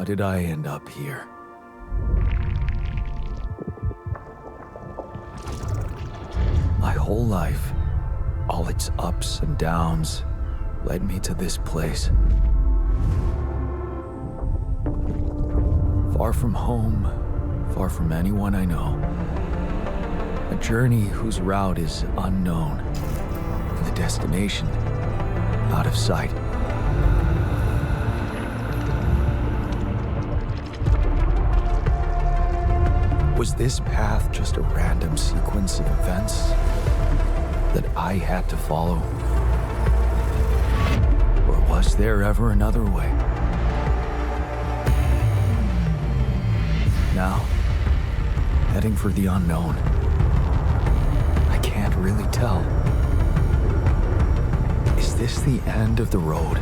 How did I end up here? My whole life, all its ups and downs, led me to this place. Far from home, far from anyone I know. A journey whose route is unknown, and the destination out of sight. Was this path just a random sequence of events that I had to follow? Or was there ever another way? Now, heading for the unknown. I can't really tell. Is this the end of the road?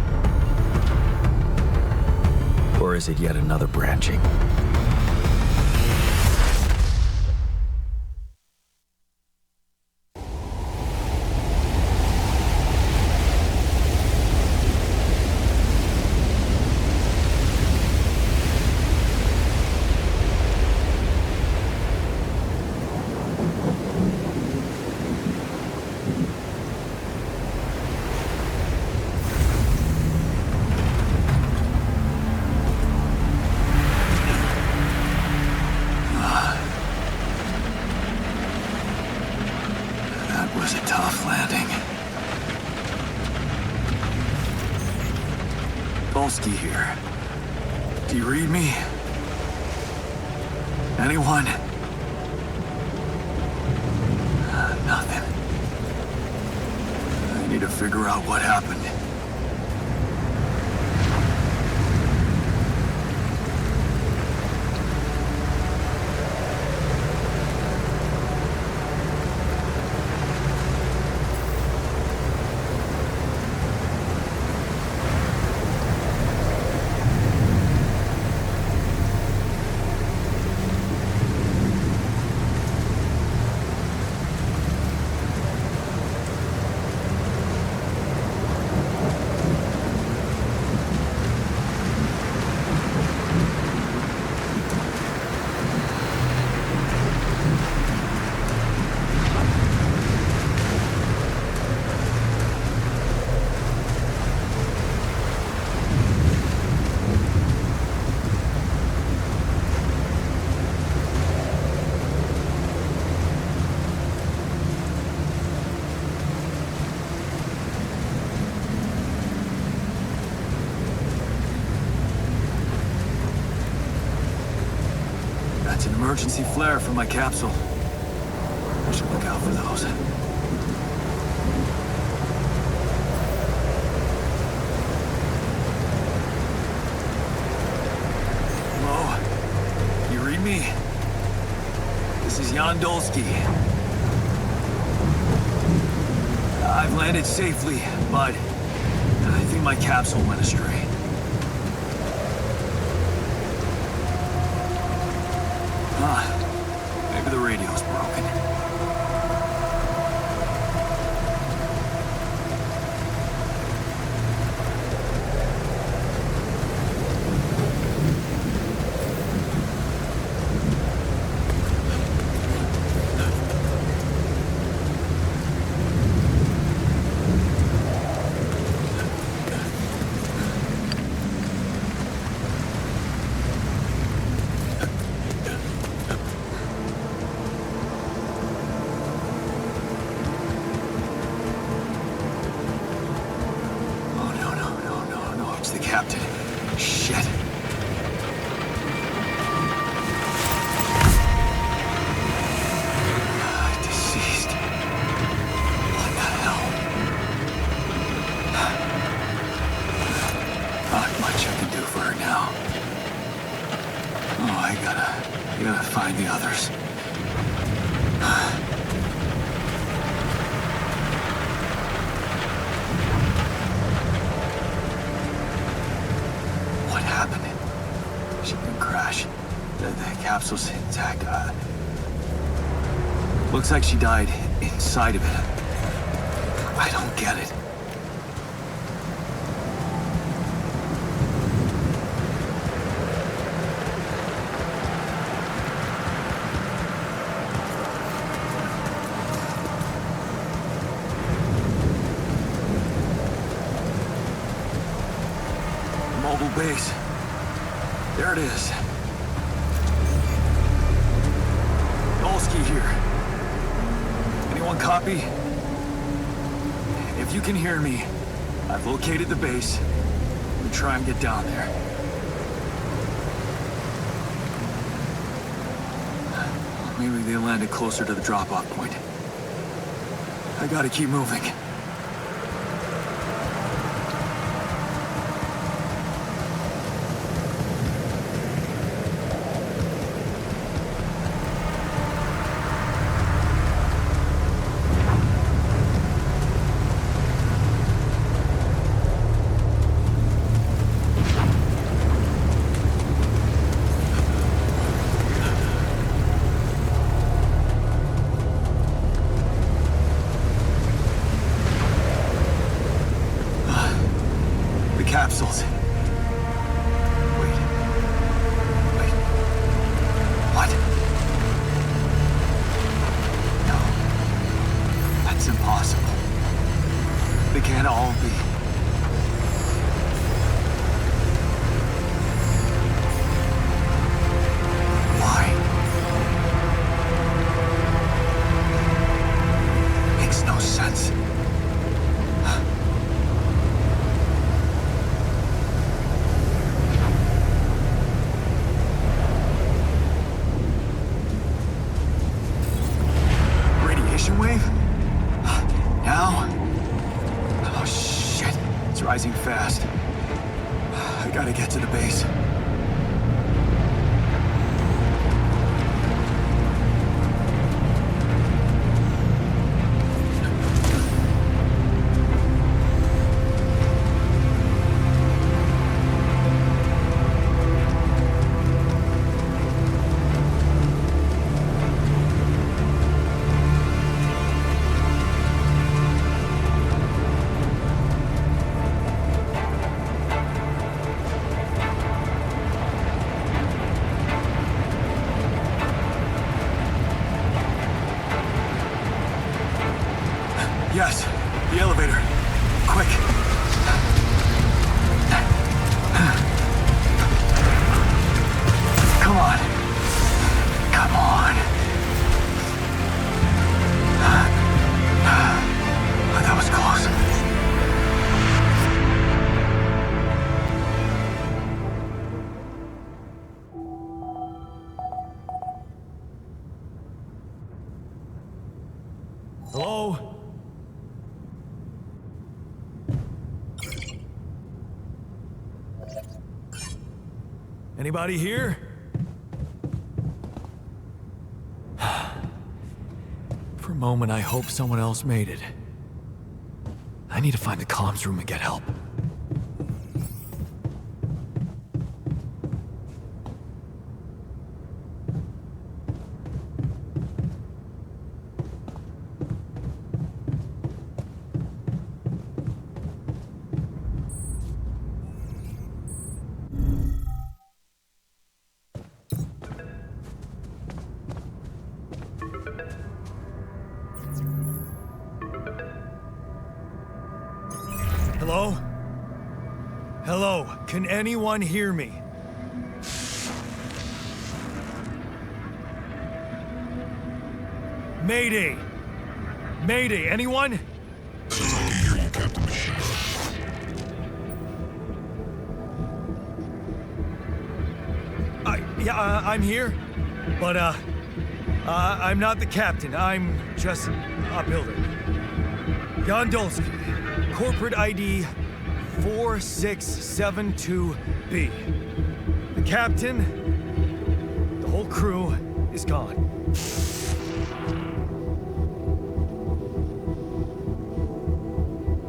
Or is it yet another branching? Here. Do you read me? Anyone? Nothing. I need to figure out what happened. That's an emergency flare from my capsule. I should look out for those. Hello? You read me? This is Jan Dolsky. I've landed safely, but I think my capsule went astray. Maybe the radio's broken. Captain. Shit. Deceased. What the hell? Not much I can do for her now. Oh, I gotta find the others. The capsule's intact. Looks like she died inside of it. I don't get it. mobile base. There it is. Dolsky here. Anyone copy? If you can hear me, I've located the base. Let me try and get down there. Maybe they landed closer to the drop-off point. I gotta keep moving. Capsules. Wait. What? No. That's impossible. They can't all be. Why? Makes no sense. Wave? Now? Oh shit, it's rising fast. I gotta get to the base. Yes, the elevator. Quick. Come on. Come on. That was close. Hello? Anybody here? For a moment, I hope someone else made it. I need to find the comms room and get help. Hello? Hello, can anyone hear me? Mayday! Mayday, anyone? I can hear you, Captain Machine. I'm here, but I'm not the captain. I'm just a builder. Jan Dolsky, corporate ID 4672B. The captain, the whole crew is gone.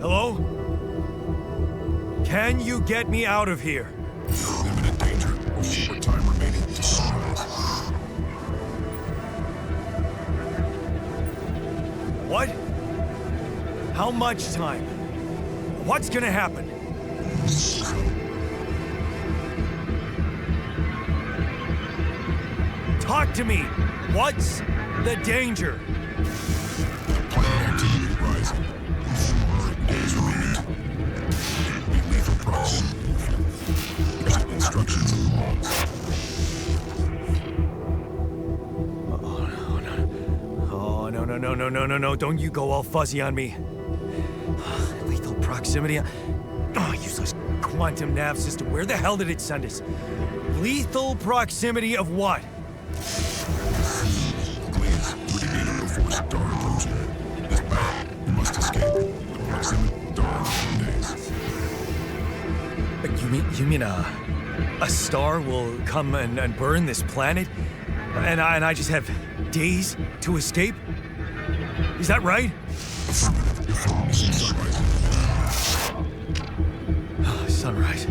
Hello? Can you get me out of here? You're in imminent danger. Short time remaining to survive. What? How much time? What's gonna happen? Talk to me! What's the danger? Planet activity rising. 4 days remain. Be lethal proximity. no, don't you go all fuzzy on me. Lethal proximity. Oh, useless quantum nav system. Where the hell did it send us? Lethal proximity of what? Please, regain it before star implosion. This bad. You must escape. The proximity star days. You mean a star will come and burn this planet? And I just have days to escape? Is that right? Sunrise. Sunrise.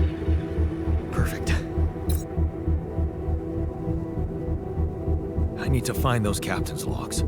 Perfect. I need to find those captain's logs.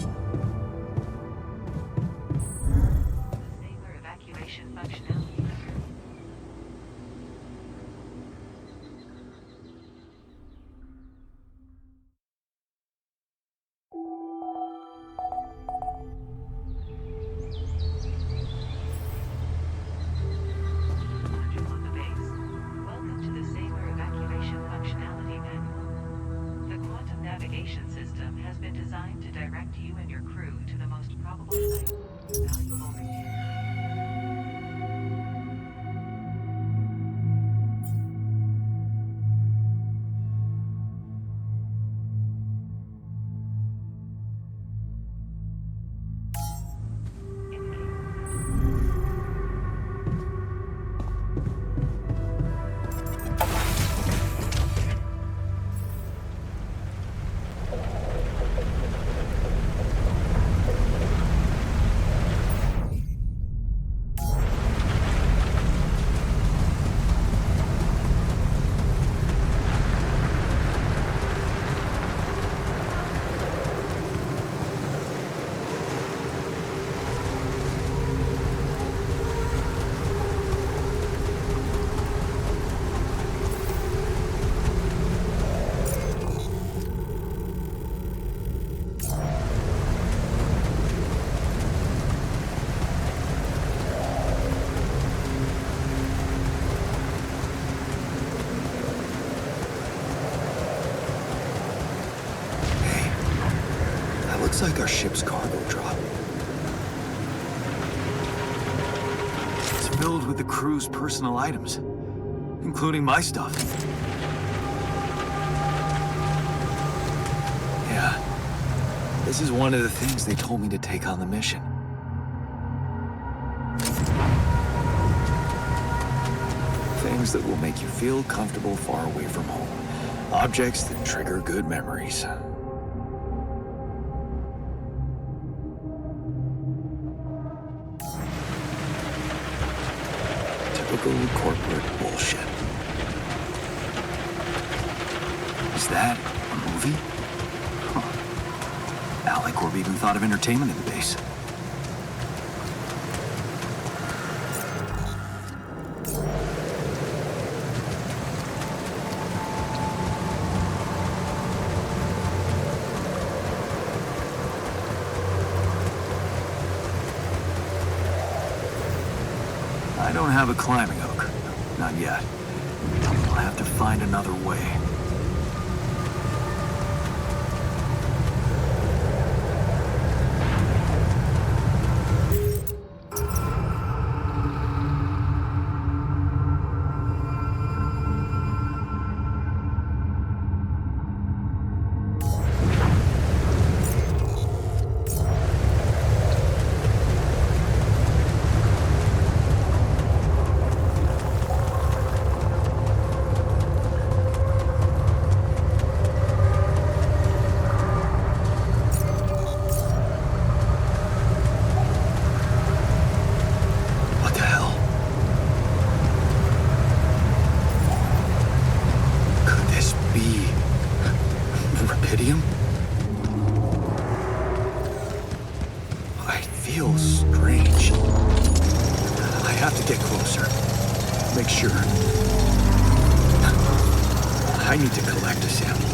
Sailor evacuation functionality. Module on the base. Welcome to the Sailor evacuation functionality manual. The quantum navigation system has been designed to direct you and your crew to the most probable site. Valuable review. Looks like our ship's cargo drop. It's filled with the crew's personal items, including my stuff. Yeah, this is one of the things they told me to take on the mission. Things that will make you feel comfortable far away from home. Objects that trigger good memories. Typical corporate bullshit. Is that a movie? Huh. Alicorp even thought of entertainment in the base. I don't have a climbing hook. Not yet. I'll have to find another way. I feel strange. I have to get closer. Make sure. I need to collect a sample.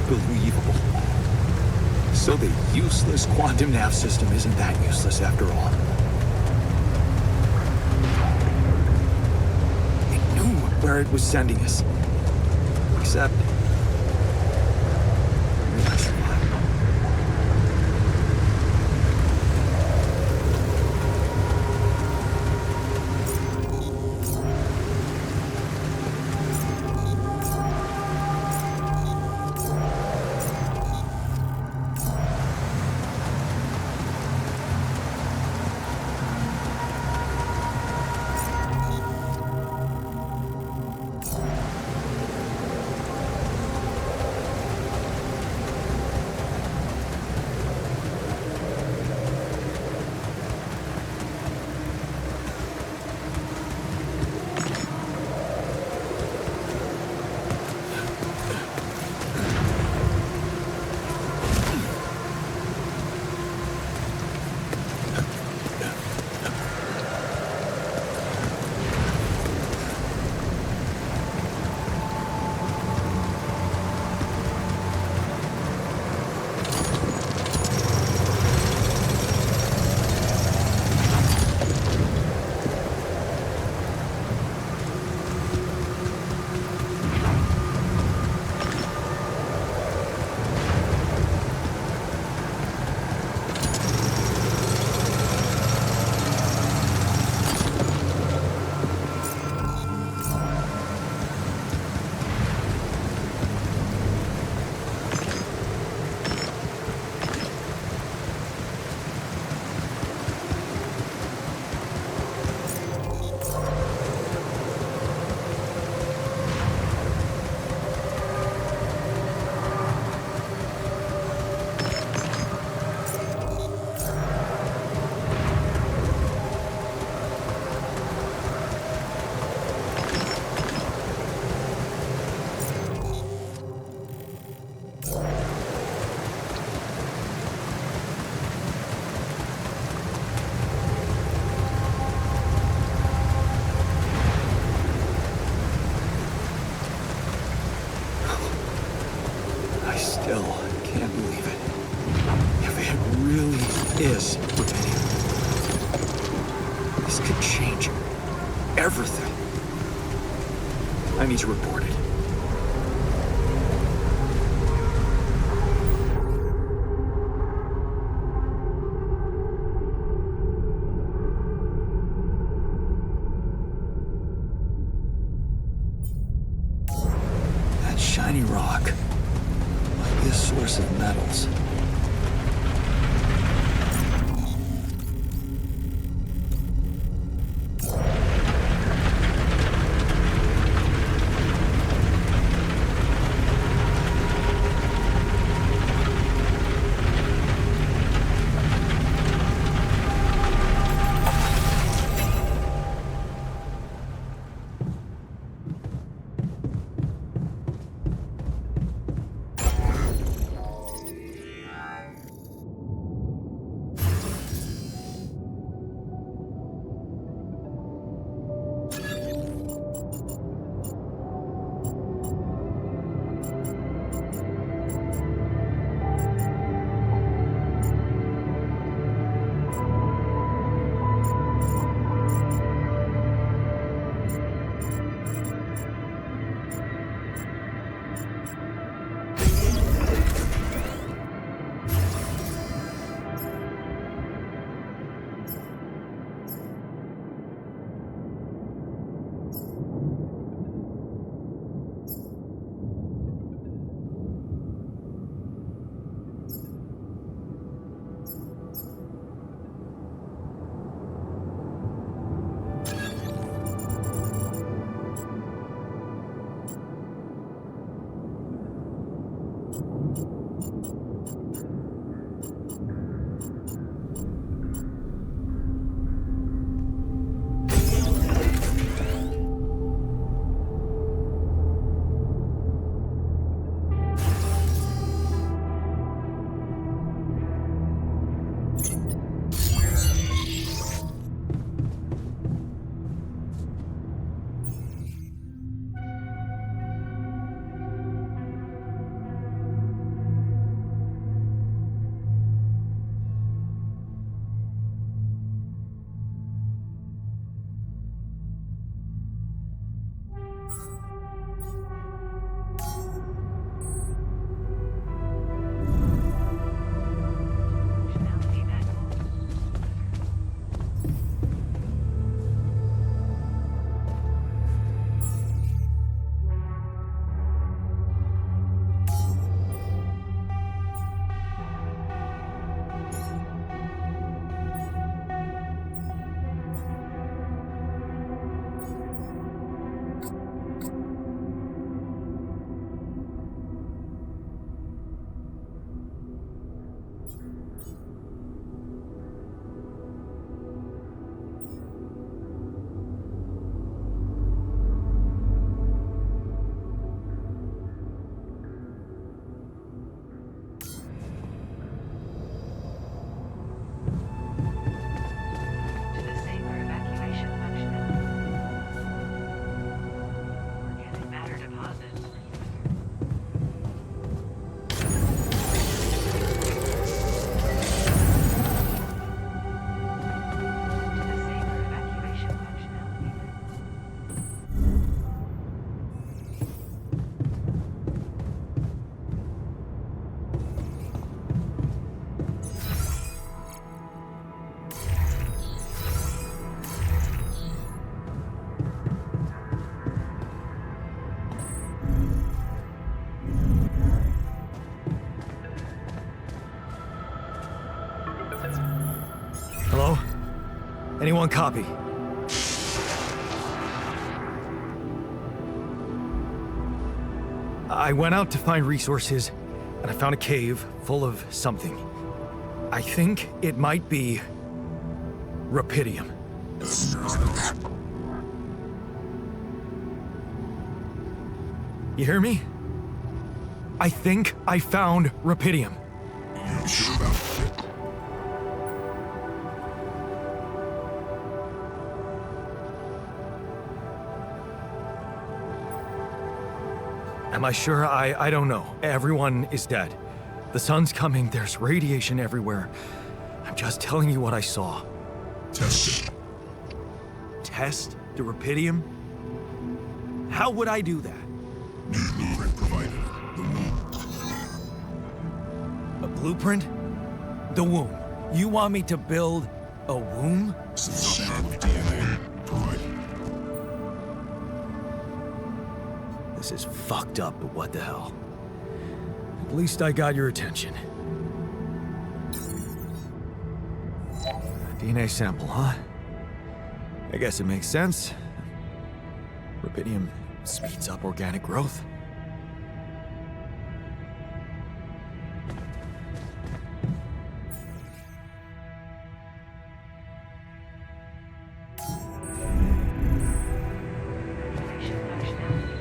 Unbelievable. So the useless quantum nav system isn't that useless after all. It knew where it was sending us. Except... everything. I need to report it. That shiny rock might be a source of metals. Functionality manual. To disable evacuation functionality. Organic matter deposit. To disable evacuation functionality. Hello? Anyone copy? I went out to find resources, and I found a cave full of something. I think it might be Rapidium. You hear me? I think I found Rapidium. You sure about it? Am I sure? I don't know. Everyone is dead. The sun's coming, there's radiation everywhere. I'm just telling you what I saw. Test it. Test? The Rapidium? How would I do that? New blueprint provided. The womb. A blueprint? The womb. You want me to build a womb? Sample of DNA provided. This is fucked up, but what the hell? At least I got your attention. DNA sample, huh? I guess it makes sense. Rapidium speeds up organic growth. Activation functionality.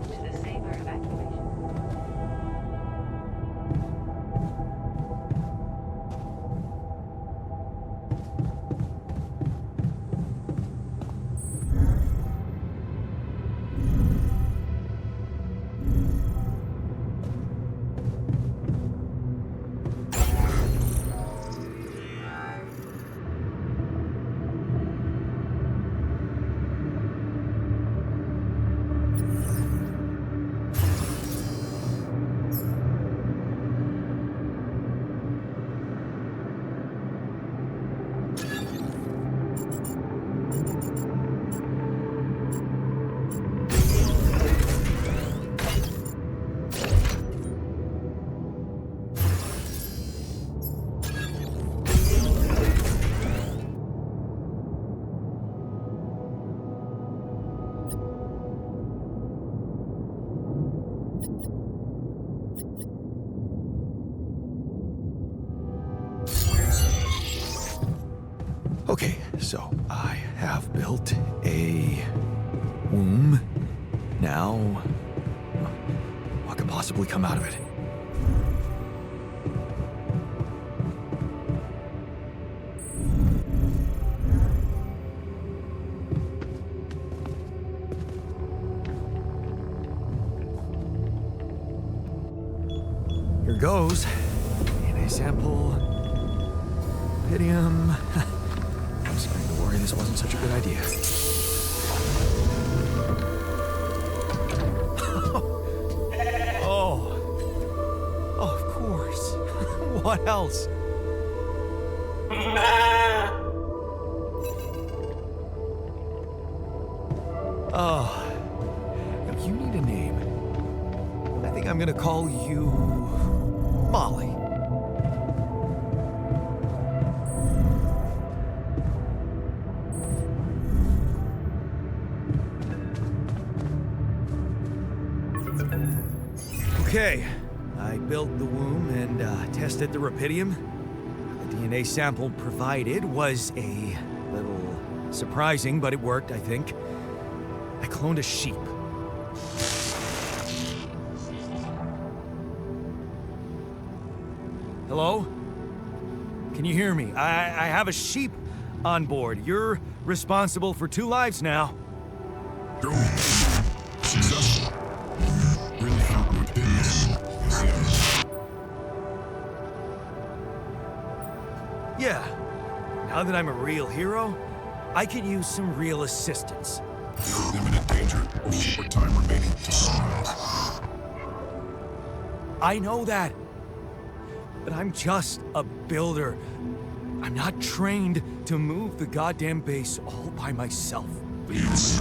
To the saber evacuation. Okay, so I have built a womb. Now, what could possibly come out of it? Here goes. DNA sample. Rapidium. I'm starting to worry this wasn't such a good idea. Oh, of course. What else? Oh, now you need a name. I think I'm gonna call you Molly. Okay, I built the womb and tested the Rapidium. The DNA sample provided was a little surprising, but it worked, I think. I cloned a sheep. Hello? Can you hear me? I have a sheep on board. You're responsible for 2 lives now. Go. Successful. Really happy with this. Yes. Yeah. Now that I'm a real hero, I could use some real assistance. You're in imminent danger. Only short time remaining to sunrise. I know that. But I'm just a builder. I'm not trained to move the goddamn base all by myself. Please.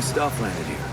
stuff landed here.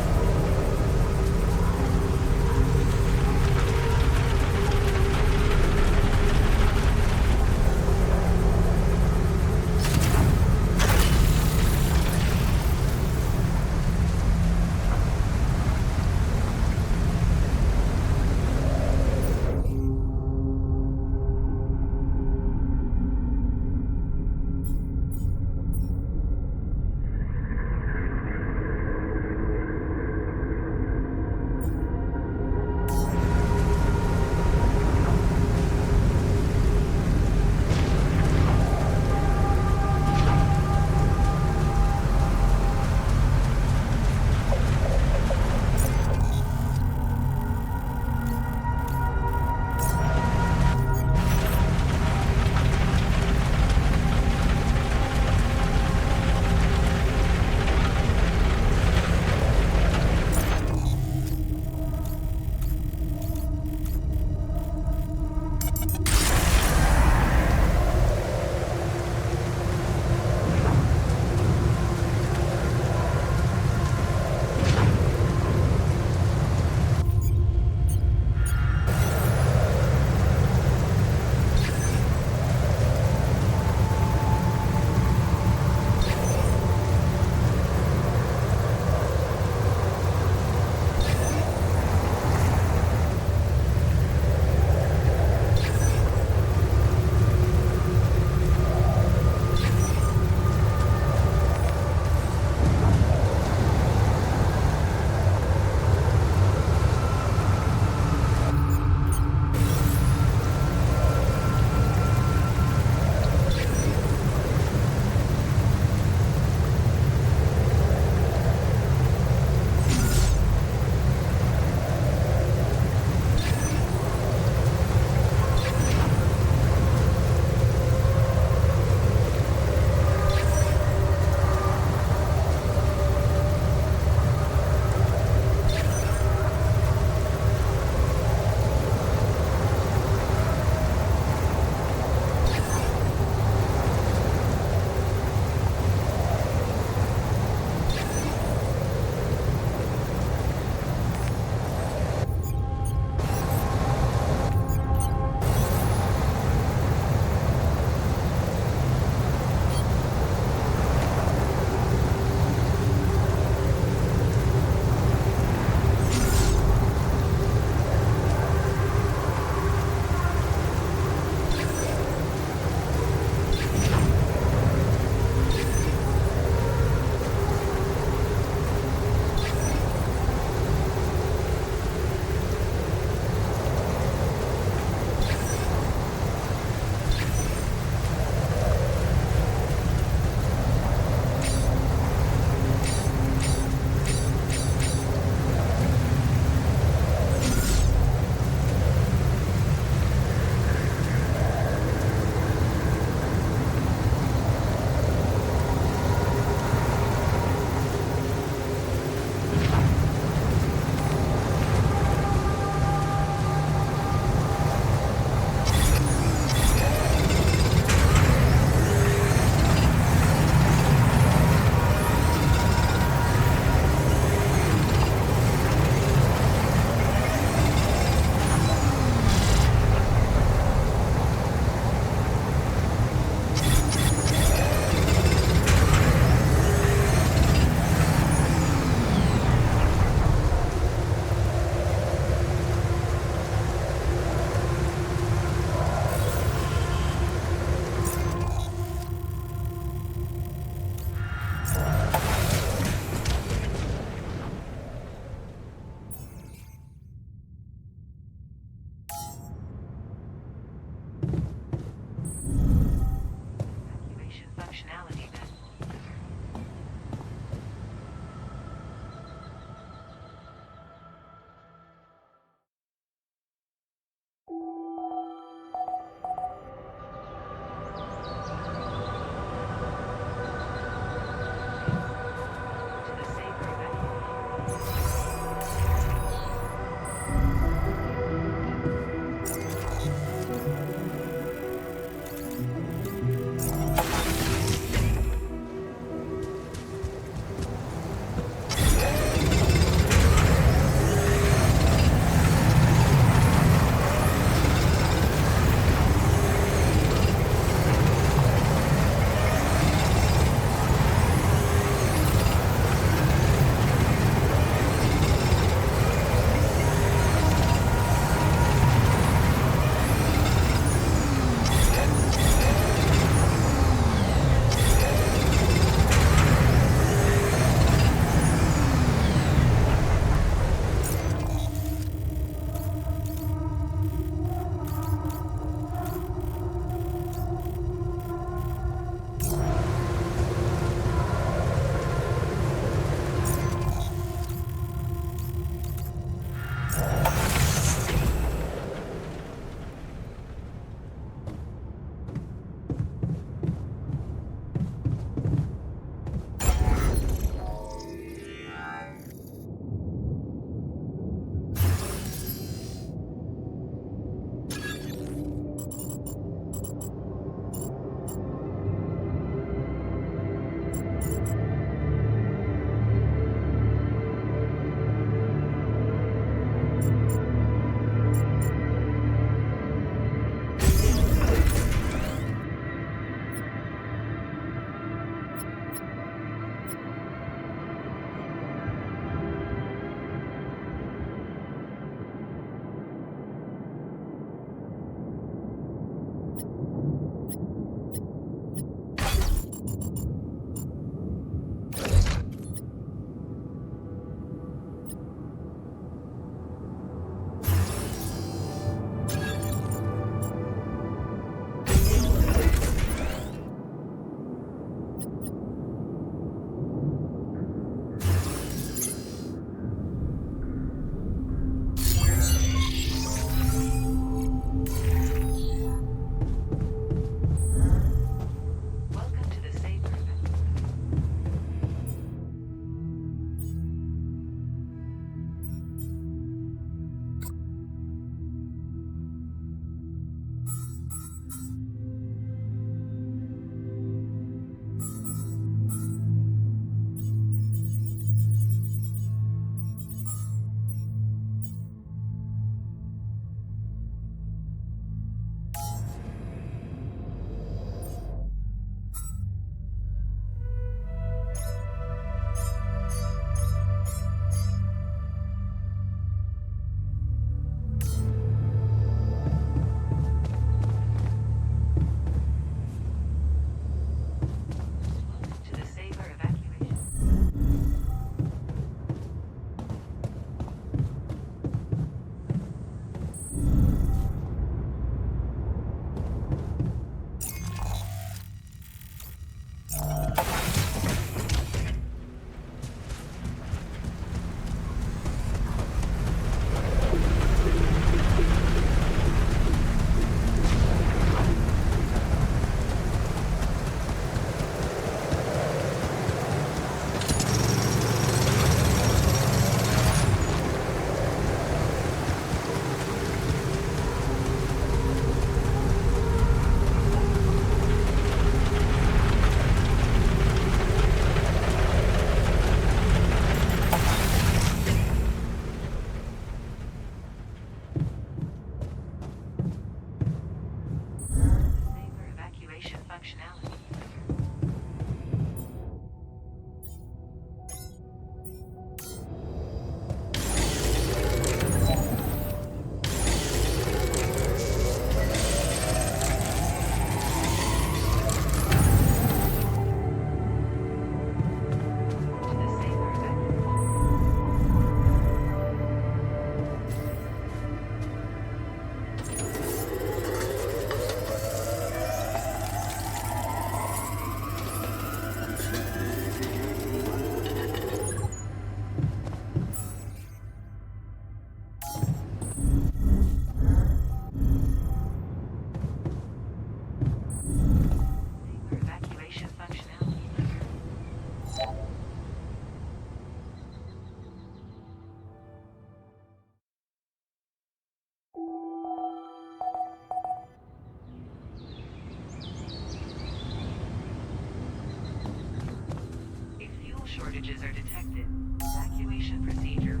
shortages are detected. Evacuation procedure.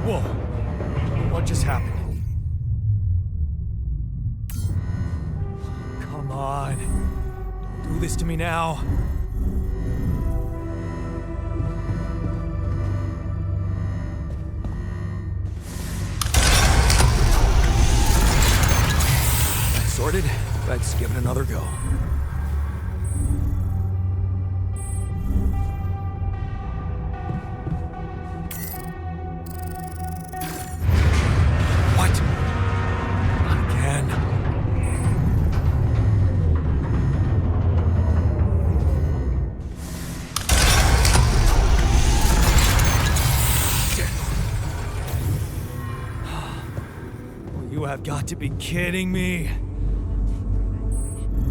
Whoa. What just happened? Come on. Don't do this to me now. Sorted. Let's give it another go. What? Not again. Shit. You have got to be kidding me.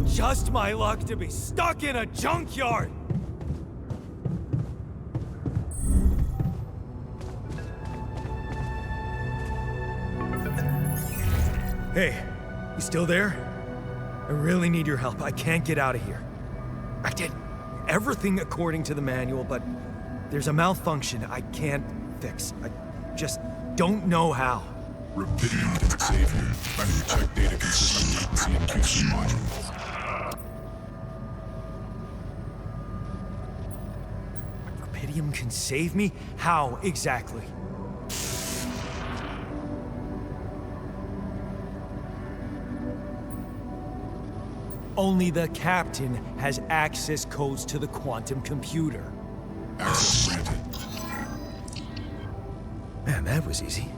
Just my luck to be stuck in a junkyard! Hey, you still there? I really need your help. I can't get out of here. I did everything according to the manual, but there's a malfunction I can't fix. I just don't know how. Repeating can save you. Find your check data consistency and QC module. Rupidium can save me? How exactly? Only the captain has access codes to the quantum computer. Access granted. Man, that was easy.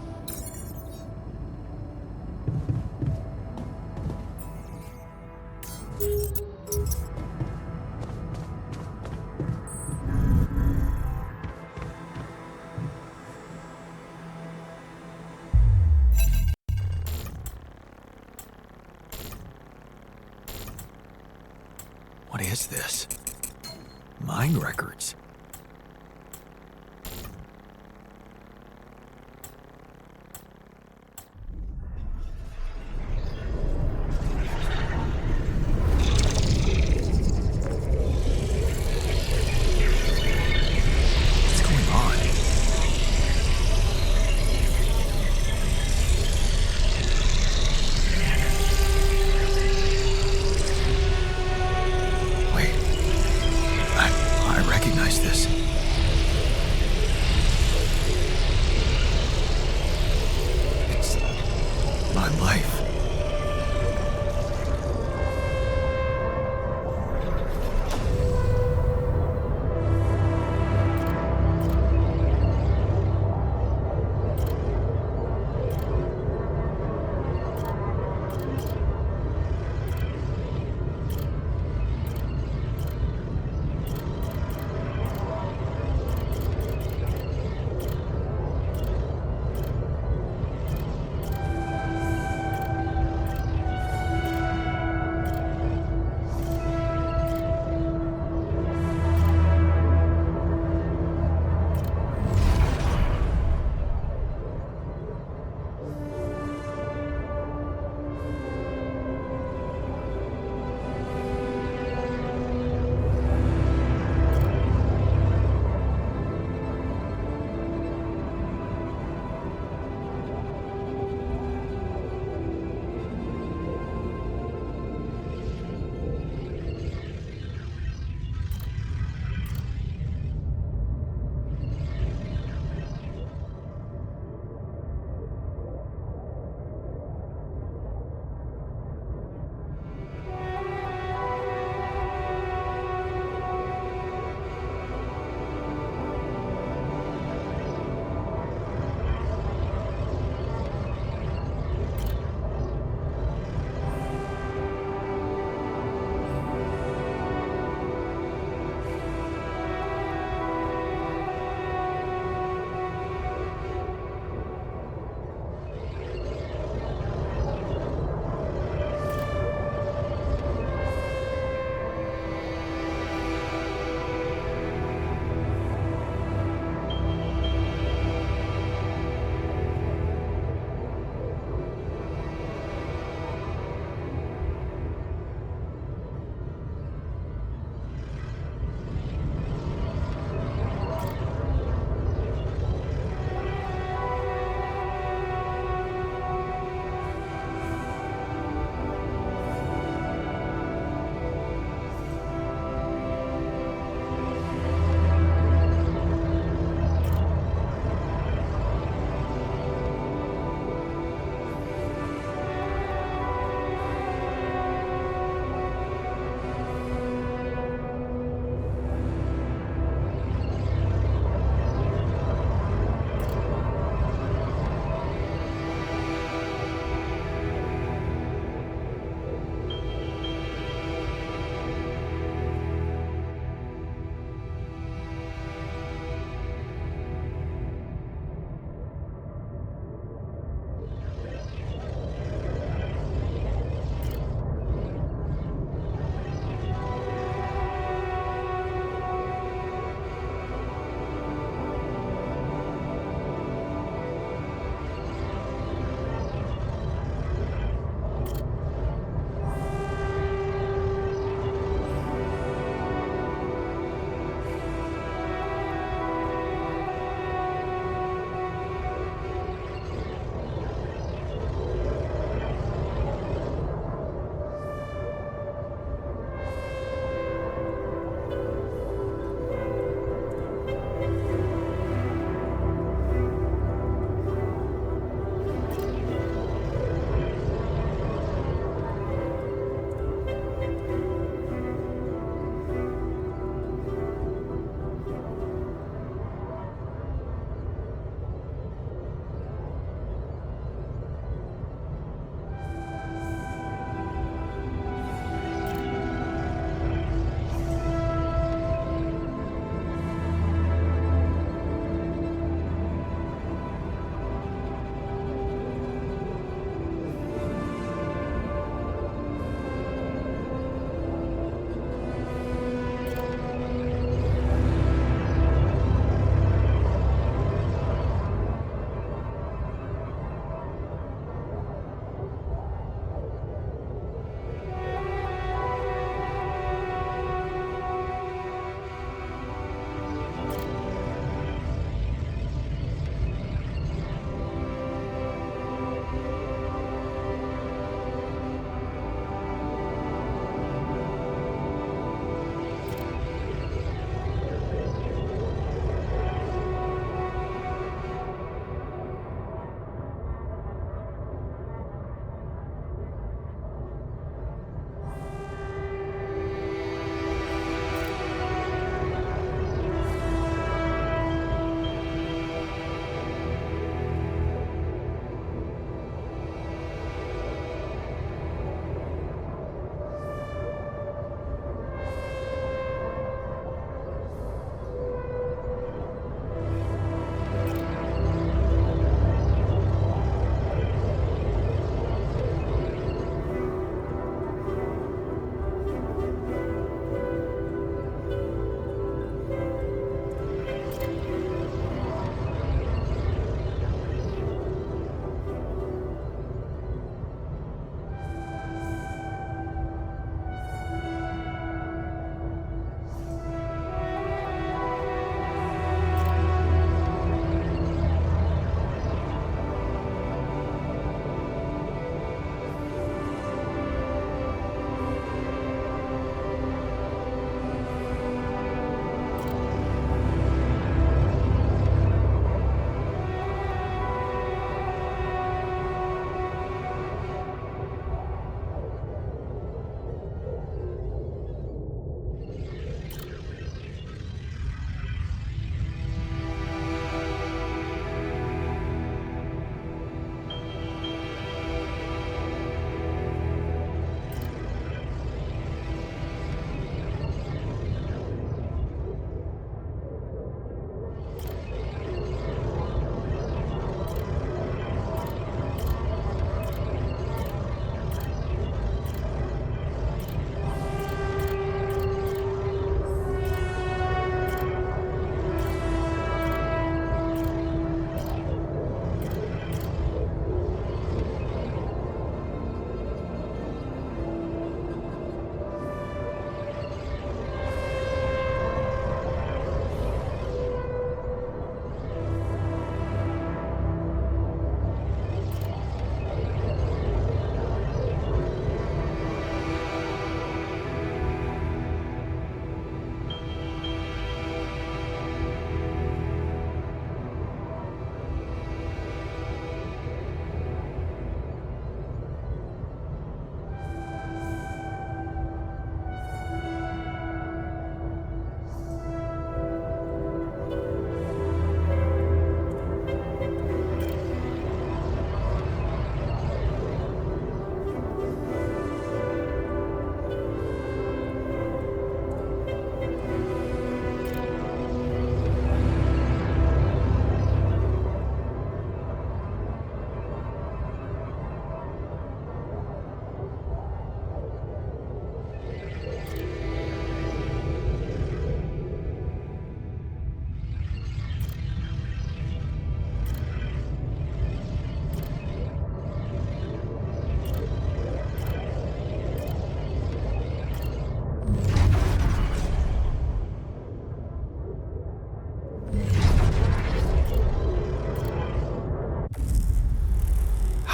What is this? Mine records. What's going on? Wait. I recognize this.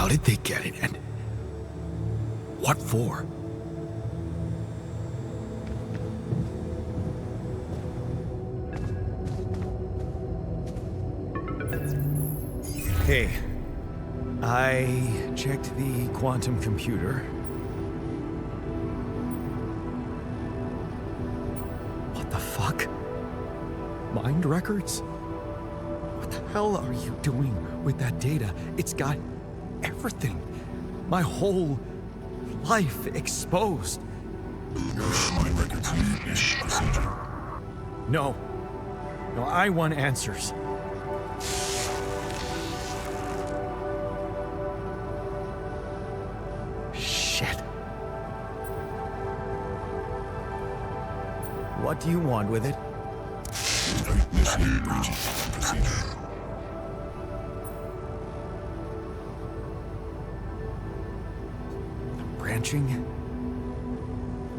How did they get it, and what for? Okay. I checked the quantum computer. What the fuck? Mind records? What the hell are you doing with that data? It's got everything. My whole life exposed. Mind records need this procedure. No. No, I want answers. Shit. What do you want with it? Initiate breaching procedure. Branching?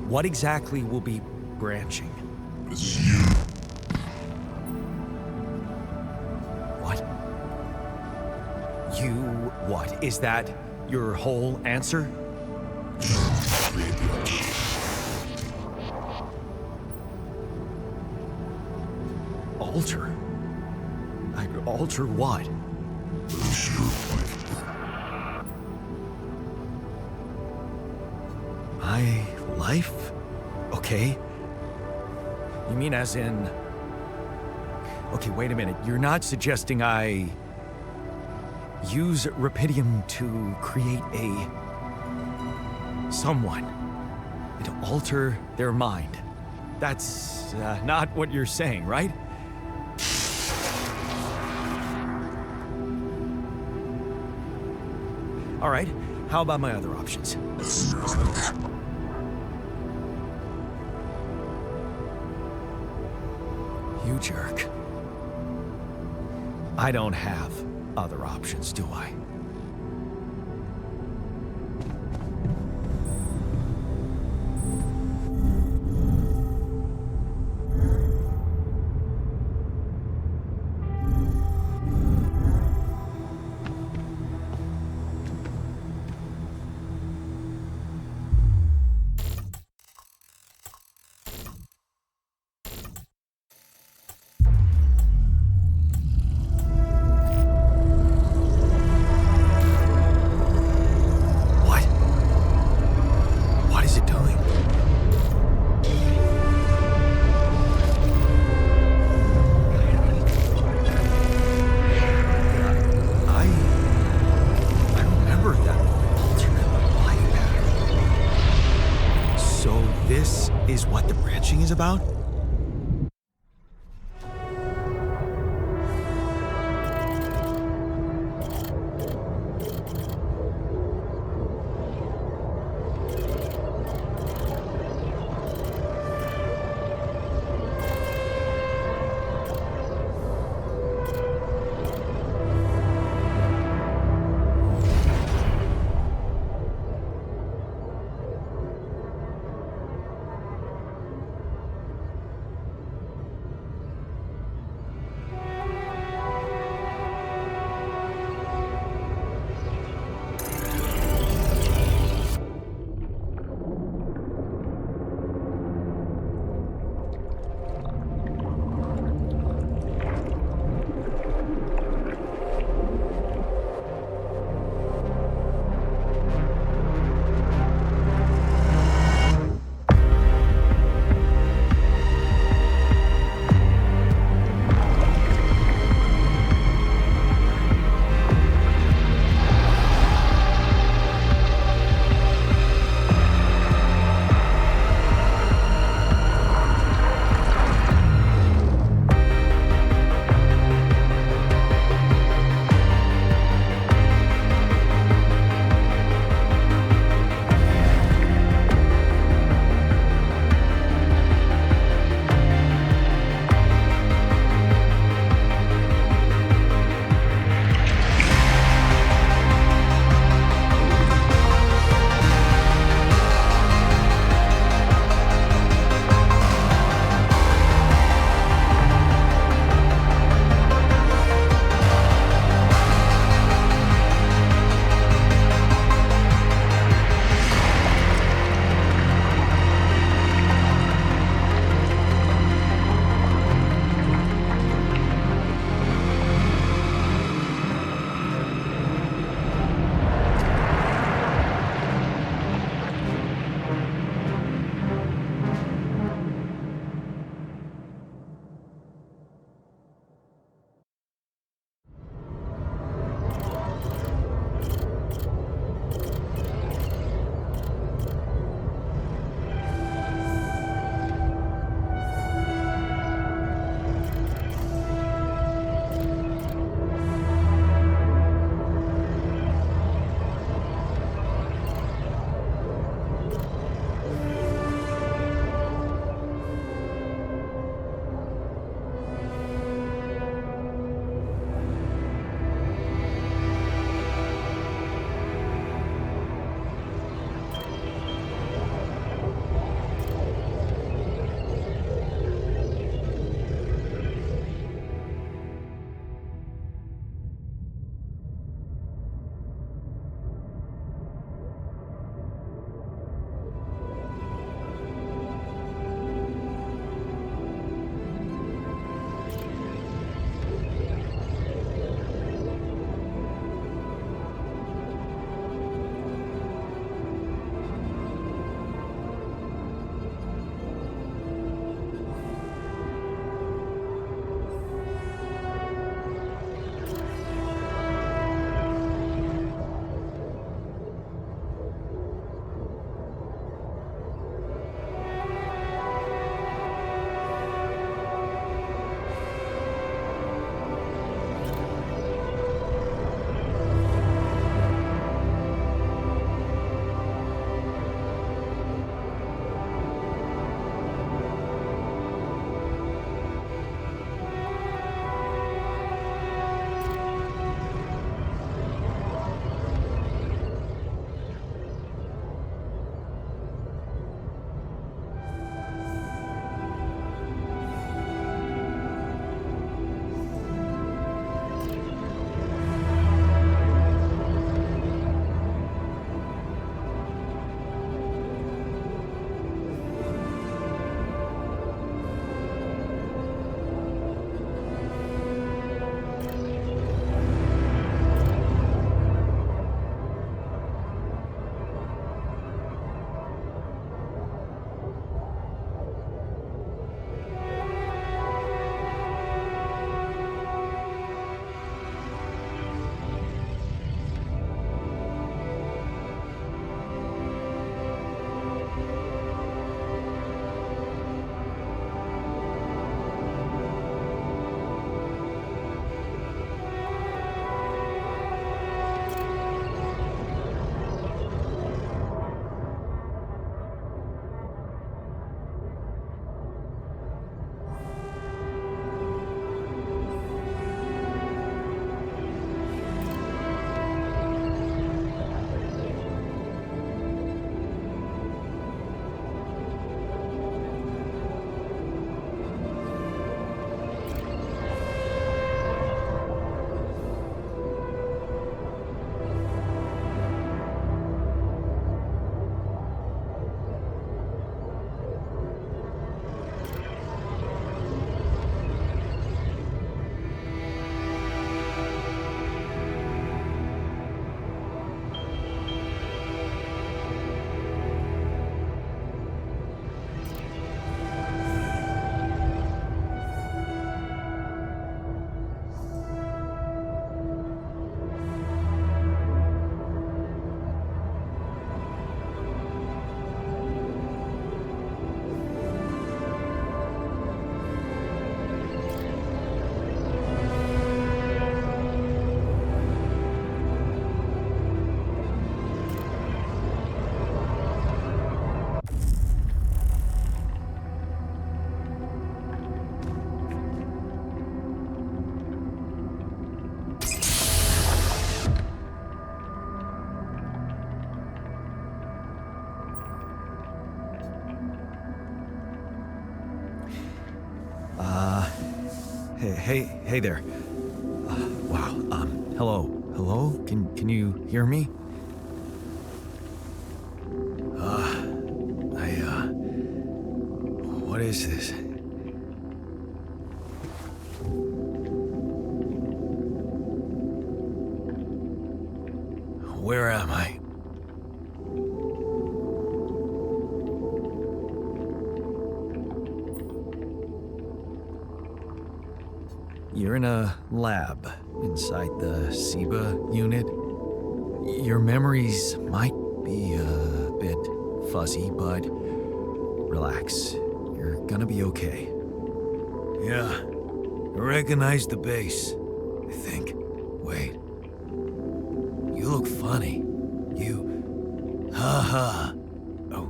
What exactly will be branching? This is you. What? You what? Is that your whole answer? Create the altar. Alter? Like, alter what? Release your life. My life? Okay. You mean as in... Okay, wait a minute. You're not suggesting I... use Rapidium to create a... someone. And to alter their mind. That's not what you're saying, right? All right, how about my other options? You jerk. I don't have other options, do I? What is it doing? I remember that alternate life pattern. So this is what the branching is about? hey there. Wow, hello? Hello? Can you hear me? What is this? Where am I? You're in a lab inside the SIBA unit. Your memories might be a bit fuzzy, but relax. You're gonna be okay. Yeah, I recognize the base, I think. Wait. You look funny. Haha. Oh.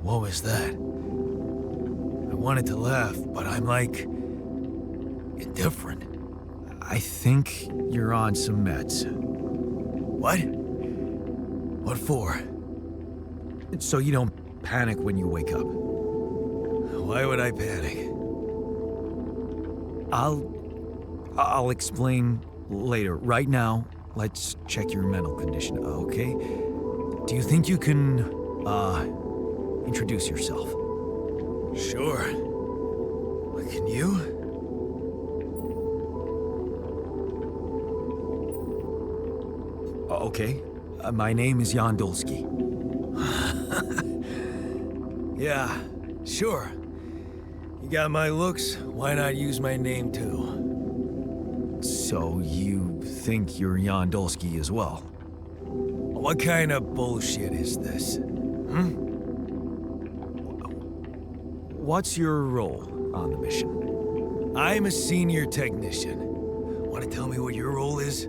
What was that? I wanted to laugh, but I'm like... indifferent. I think you're on some meds. What? What for? So you don't panic when you wake up. Why would I panic? I'll explain later. Right now, let's check your mental condition, okay? Do you think you can, introduce yourself? Sure. But can you? Okay. My name is Yandolski. Yeah, sure. You got my looks, why not use my name too? So you think you're Yandolski as well? What kind of bullshit is this? What's your role on the mission? I'm a senior technician. Want to tell me what your role is?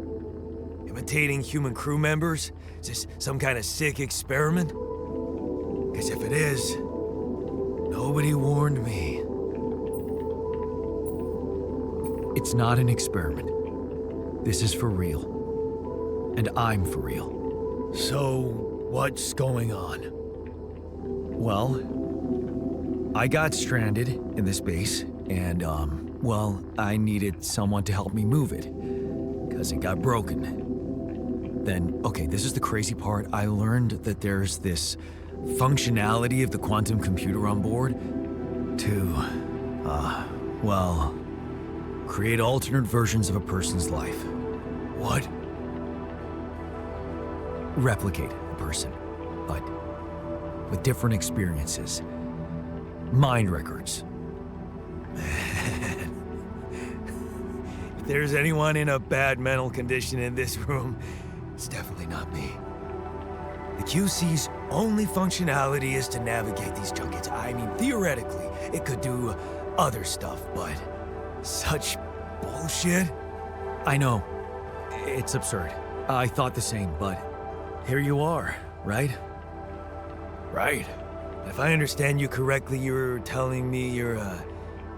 Imitating human crew members? Is this some kind of sick experiment? Because if it is, nobody warned me. It's not an experiment. This is for real. And I'm for real. So, what's going on? Well, I got stranded in this base, and, I needed someone to help me move it. Because it got broken. Then, okay, this is the crazy part. I learned that there's this functionality of the quantum computer on board to, create alternate versions of a person's life. What? Replicate a person, but with different experiences. Mind records. Man. If there's anyone in a bad mental condition in this room, it's definitely not me. The QC's only functionality is to navigate these junkets. I mean, theoretically, it could do other stuff, but such bullshit? I know. It's absurd. I thought the same, but here you are, right? Right. If I understand you correctly, you're telling me you're an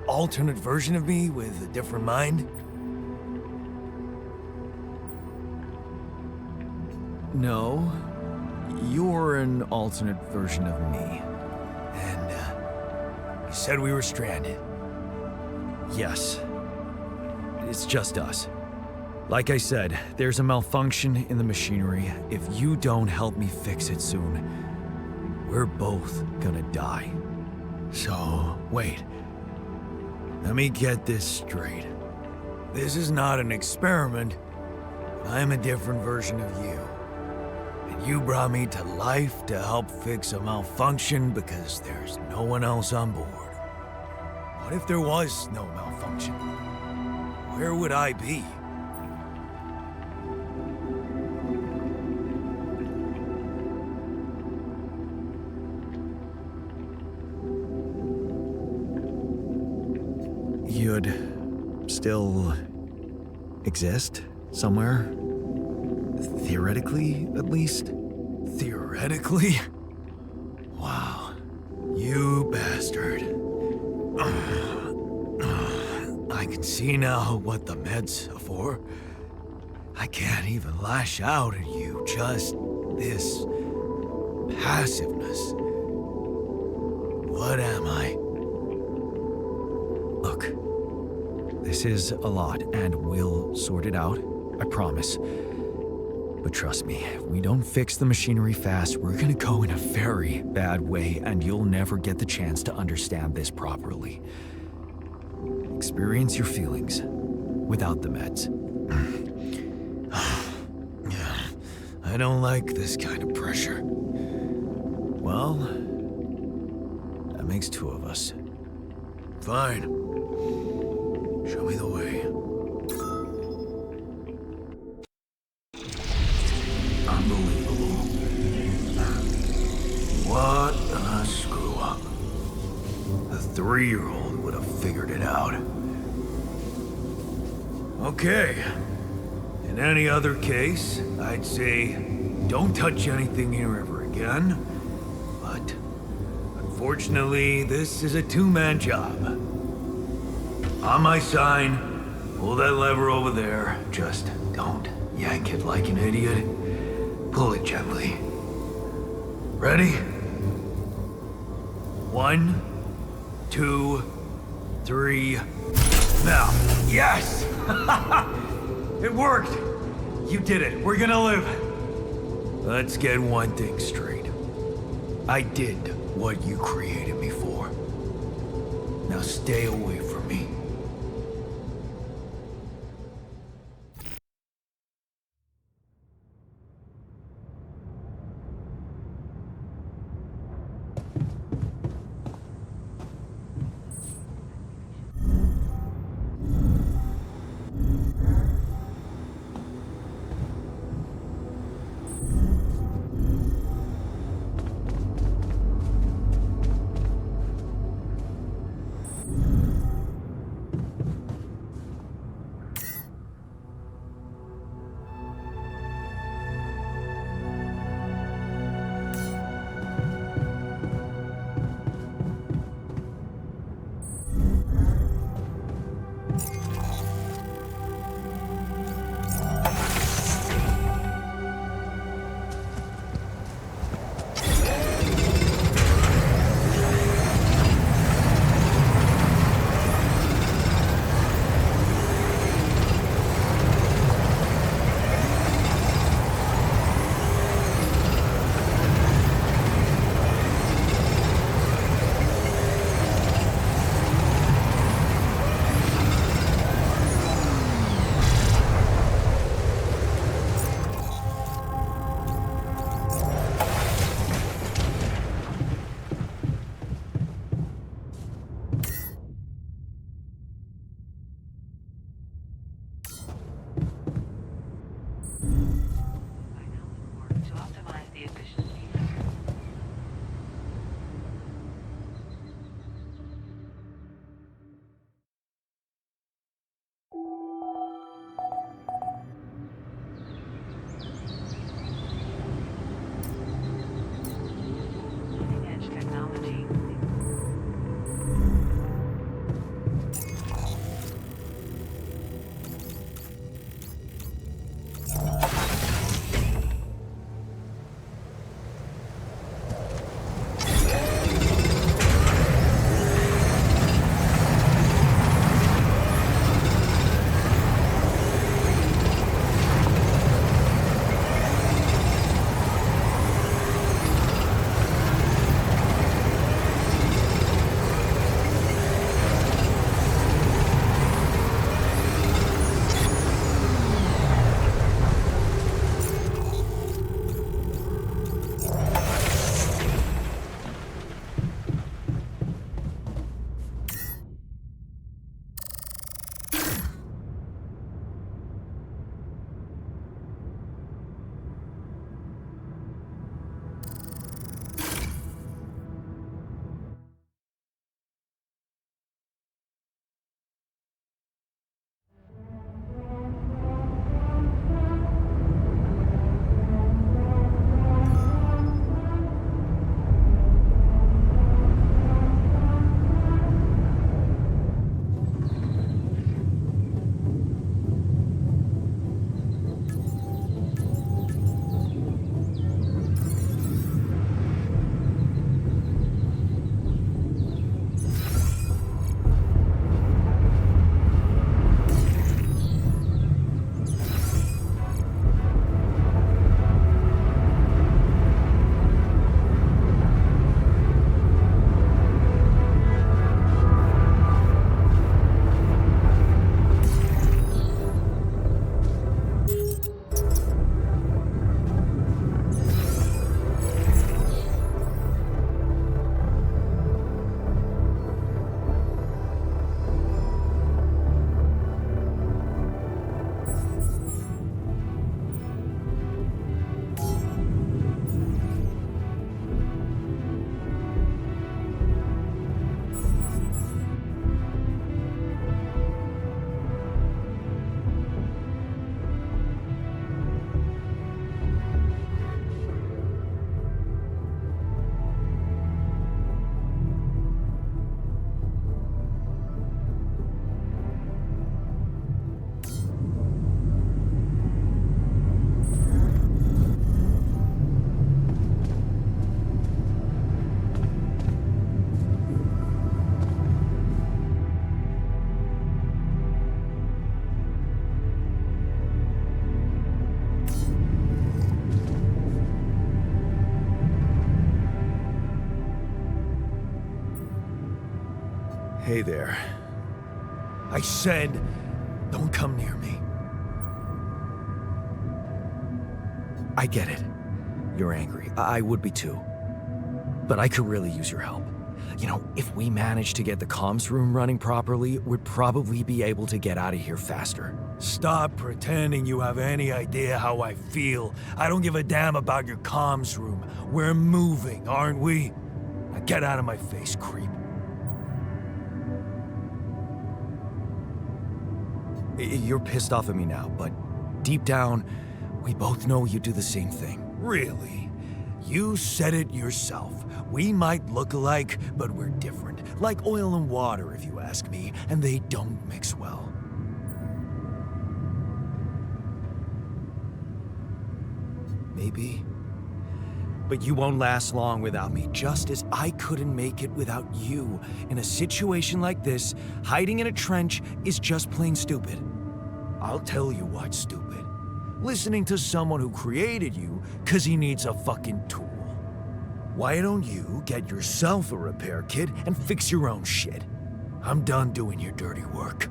alternate version of me with a different mind? No, you're an alternate version of me. And, you said we were stranded. Yes. It's just us. Like I said, there's a malfunction in the machinery. If you don't help me fix it soon, we're both gonna die. So, wait. Let me get this straight. This is not an experiment. I'm a different version of you. And you brought me to life to help fix a malfunction because there's no one else on board. What if there was no malfunction? Where would I be? You'd still exist somewhere? Theoretically, at least? Theoretically? Wow. You bastard. I can see now what the meds are for. I can't even lash out at you, just this passiveness. What am I? Look, This is a lot, and we'll sort it out. I promise. But trust me, if we don't fix the machinery fast, we're gonna go in a very bad way, and you'll never get the chance to understand this properly. Experience your feelings without the meds. I don't like this kind of pressure. Well, that makes two of us. Fine. Show me the way. Unbelievable. What a screw up. A 3-year-old would have figured it out. Okay. In any other case, I'd say don't touch anything here ever again. But unfortunately, this is a two-man job. On my sign, pull that lever over there. Just don't yank it like an idiot. Pull it gently. Ready? 1, 2, 3. Now. Yes! It worked! You did it. We're gonna live. Let's get one thing straight. I did what you created me for. Now stay away from me. Hey there. I said, don't come near me. I get it. You're angry. I would be too. But I could really use your help. You know, if we manage to get the comms room running properly, we'd probably be able to get out of here faster. Stop pretending you have any idea how I feel. I don't give a damn about your comms room. We're moving, aren't we? Now get out of my face, creep. You're pissed off at me now, but deep down, we both know you do the same thing. Really? You said it yourself. We might look alike, but we're different. Like oil and water, if you ask me, and they don't mix well. Maybe. But you won't last long without me, just as I couldn't make it without you. In a situation like this, hiding in a trench is just plain stupid. I'll tell you what's stupid. Listening to someone who created you because he needs a fucking tool. Why don't you get yourself a repair kit and fix your own shit? I'm done doing your dirty work.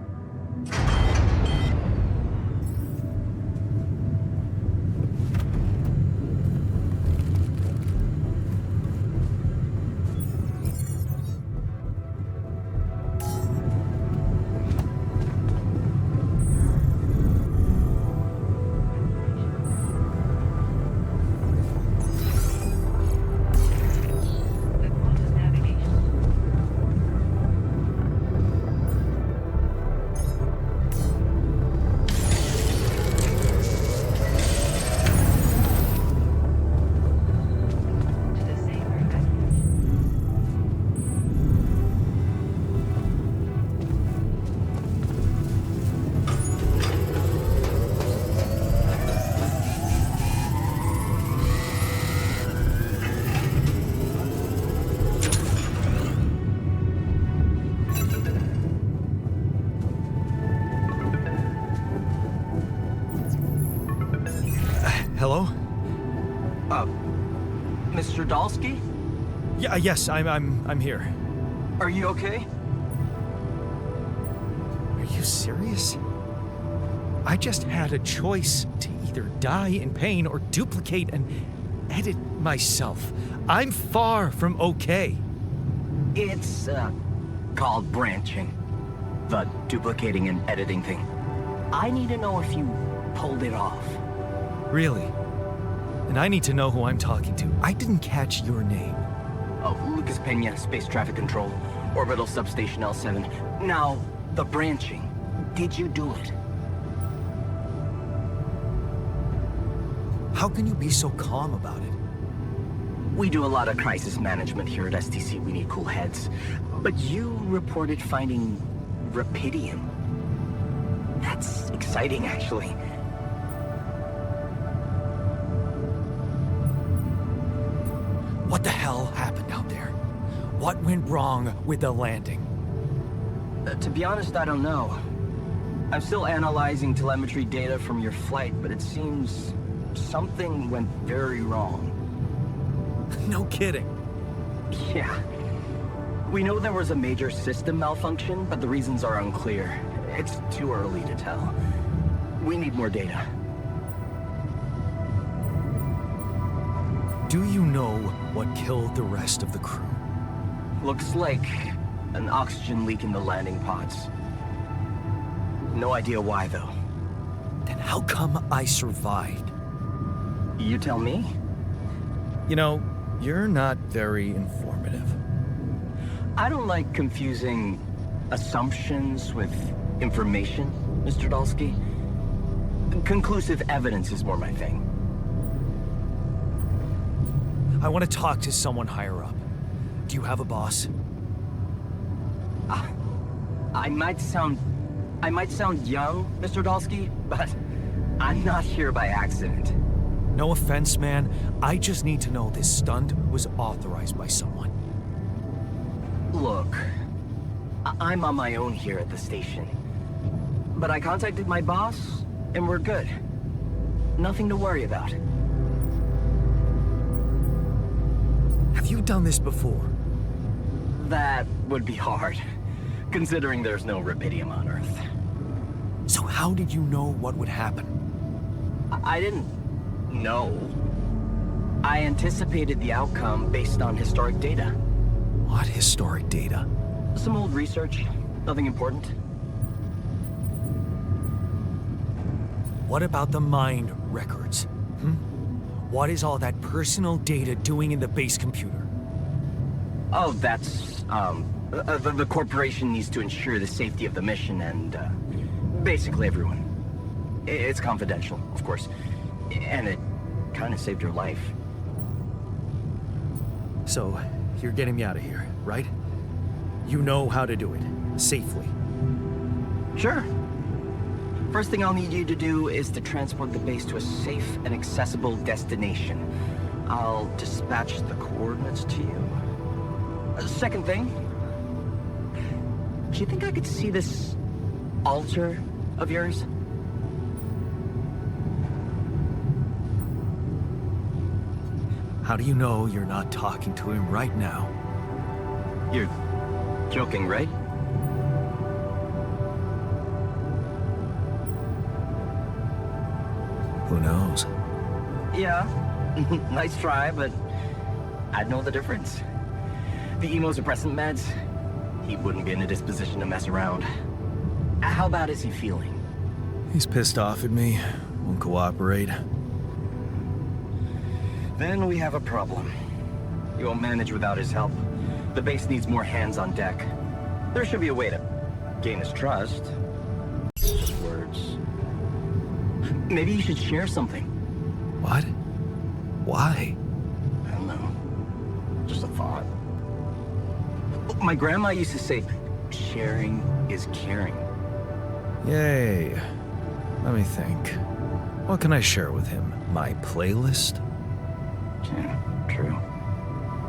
The quantum navigation. To the safer evacuation. Hello? Mr. Dalsky? Yeah, yes, I'm here. Are you okay? Are you serious? I just had a choice to either die in pain or duplicate and edit myself. I'm far from okay. It's, called branching. The duplicating and editing thing. I need to know if you pulled it off. Really? And I need to know who I'm talking to. I didn't catch your name. Oh, Lucas Pena, Space Traffic Control, Orbital Substation L7. Now, the branching. Did you do it? How can you be so calm about it? We do a lot of crisis management here at STC. We need cool heads. But you reported finding Rapidium. That's exciting, actually. What the hell happened out there? What went wrong with the landing? To be honest, I don't know. I'm still analyzing telemetry data from your flight, but it seems something went very wrong. No kidding. Yeah. We know there was a major system malfunction, but the reasons are unclear. It's too early to tell. We need more data. Do you know what killed the rest of the crew? Looks like an oxygen leak in the landing pods. No idea why, though. Then how come I survived? You tell me? You know, you're not very informative. I don't like confusing assumptions with information, Mr. Dalsky. Conclusive evidence is more my thing. I want to talk to someone higher up. Do you have a boss? I might sound young, Mr. Dalsky, but I'm not here by accident. No offense, man. I just need to know this stunt was authorized by someone. Look, I'm on my own here at the station. But I contacted my boss, and we're good. Nothing to worry about. Have you done this before? That would be hard. considering there's no Rapidium on Earth. So how did you know what would happen? I didn't know. I anticipated the outcome based on historic data. What historic data? Some old research, nothing important. What about the mind records? What is all that personal data doing in the base computer? Oh, that's, the corporation needs to ensure the safety of the mission and, basically everyone. It's confidential, of course. And it kind of saved your life. So, you're getting me out of here, right? You know how to do it, safely. Sure. First thing I'll need you to do is to transport the base to a safe and accessible destination. I'll dispatch the coordinates to you. Second thing, do you think I could see this altar of yours? How do you know you're not talking to him right now? You're joking, right? Who knows? Yeah. Nice try, but I'd know the difference. The immunosuppressant meds, he wouldn't be in a disposition to mess around. How bad is he feeling? He's pissed off at me, won't cooperate. Then we have a problem. You won't manage without his help. The base needs more hands on deck. There should be a way to gain his trust. Just words. Maybe you should share something. What? Why? I don't know. Just a thought. My grandma used to say, sharing is caring. Yay. Let me think. What can I share with him? My playlist? Yeah, true.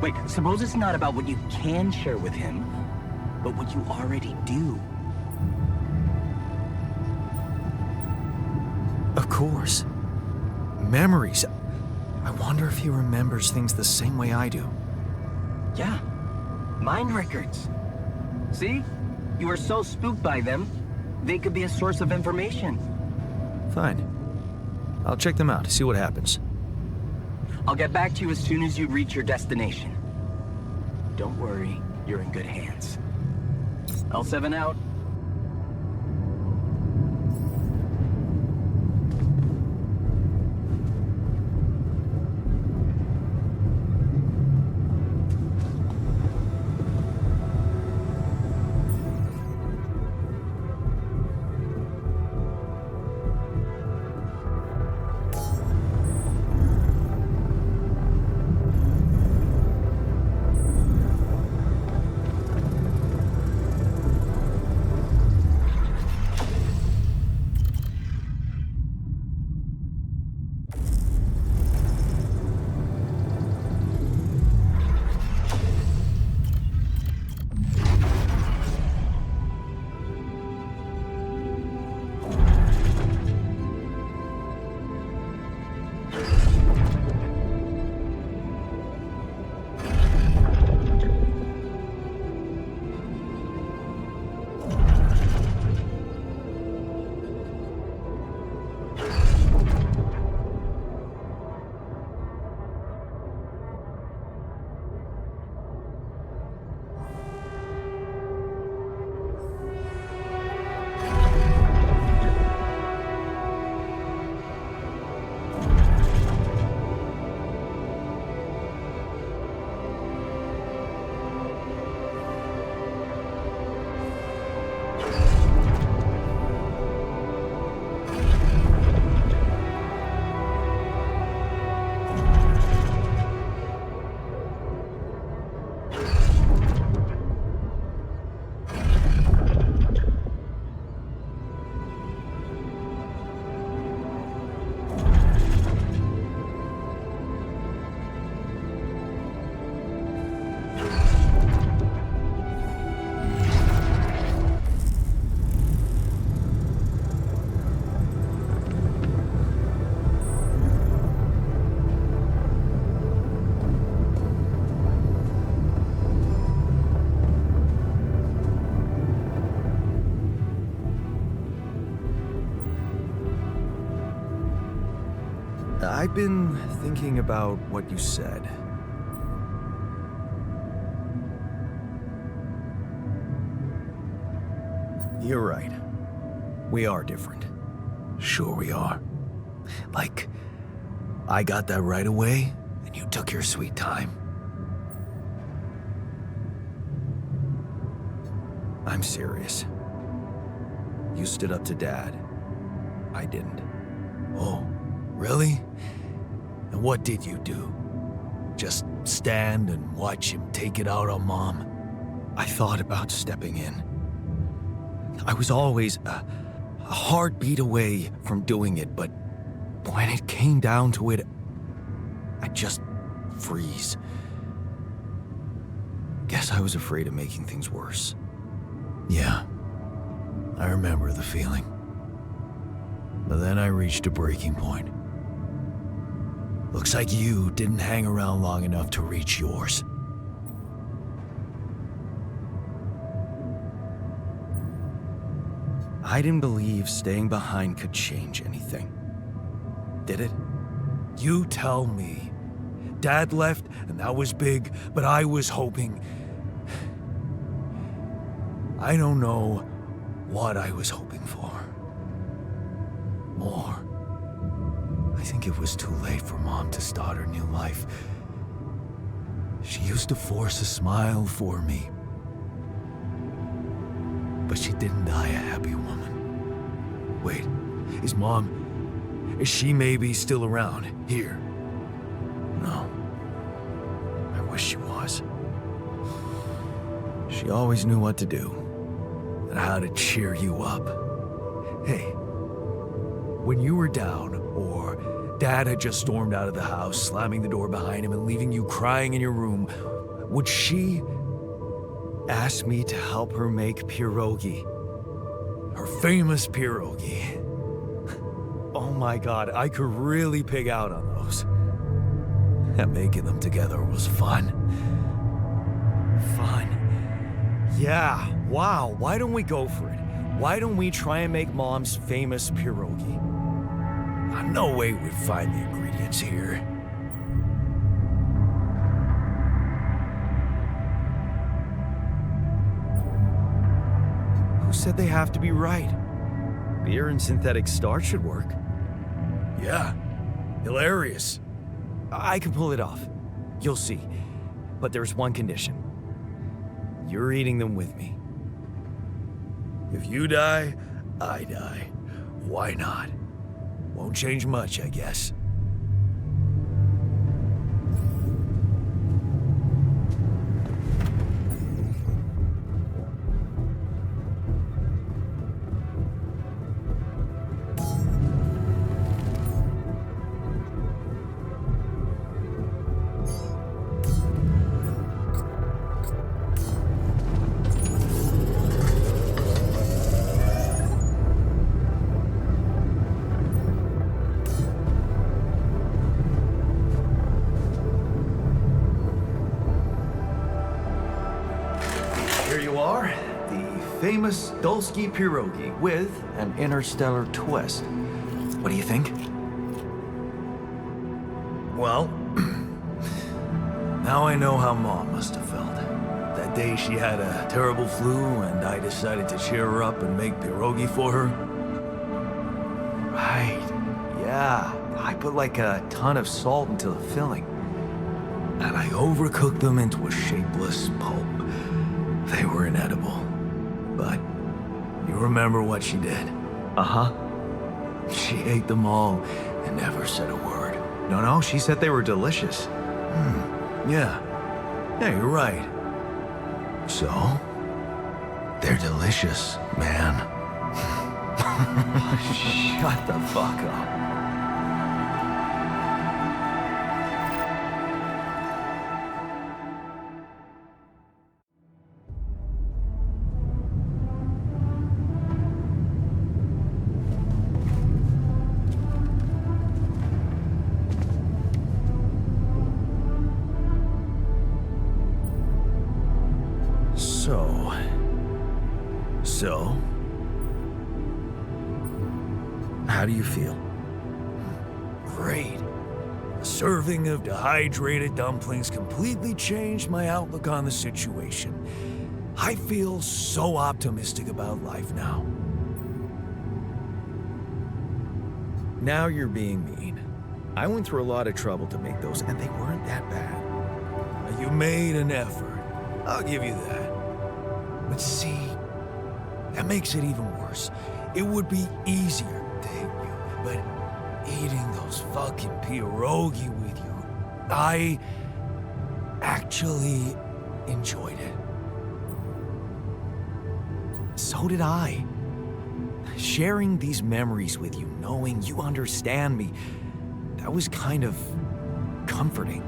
Wait, suppose it's not about what you can share with him, but what you already do. Of course. Memories. I wonder if he remembers things the same way I do. Yeah. Mind records. See? You are so spooked by them, they could be a source of information. Fine. I'll check them out, see what happens. I'll get back to you as soon as you reach your destination. Don't worry, you're in good hands. L7 out. I've been thinking about what you said. You're right. We are different. Sure we are. Like, I got that right away, and you took your sweet time. I'm serious. You stood up to Dad. I didn't. Oh, really? And what did you do? Just stand and watch him take it out on Mom? I thought about stepping in. I was always a heartbeat away from doing it, but when it came down to it, I'd just freeze. Guess I was afraid of making things worse. Yeah, I remember the feeling. But then I reached a breaking point. Looks like you didn't hang around long enough to reach yours. I didn't believe staying behind could change anything. Did it? You tell me. Dad left, and that was big, but I was hoping... I don't know what I was hoping for. More. I think it was too late for Mom to start her new life. She used to force a smile for me. But she didn't die a happy woman. Wait, is she maybe still around, here? No. I wish she was. She always knew what to do. And how to cheer you up. Hey, when you were down, or Dad had just stormed out of the house, slamming the door behind him and leaving you crying in your room, would she ask me to help her make pierogi? Her famous pierogi. Oh my God, I could really pig out on those. And making them together was fun. Fun. Yeah, wow, why don't we go for it? Why don't we try and make Mom's famous pierogi? No way we'd find the ingredients here. Who said they have to be right? Beer and synthetic starch should work. Yeah, hilarious. I can pull it off. You'll see. But there's one condition. You're eating them with me. If you die, I die. Why not? Won't change much, I guess. Here you are, the famous Dulski pierogi with an interstellar twist. What do you think? Well, now I know how Mom must have felt. That day she had a terrible flu and I decided to cheer her up and make pierogi for her. Right, yeah. I put like a ton of salt into the filling. And I overcooked them into a shapeless pulp. They were inedible. But you remember what she did? Uh-huh. She ate them all and never said a word. No, she said they were delicious. Yeah. Yeah, you're right. So, they're delicious, man. Shut the fuck up. So, how do you feel? Great. great. A serving of dehydrated dumplings completely changed my outlook on the situation. I feel so optimistic about life now. Now you're being mean. I went through a lot of trouble to make those, and they weren't that bad. You made an effort. I'll give you that. But see, that makes it even worse. It would be easier, thank you, but eating those fucking pierogi with you, I actually enjoyed it. So did I. Sharing these memories with you, knowing you understand me, that was kind of comforting.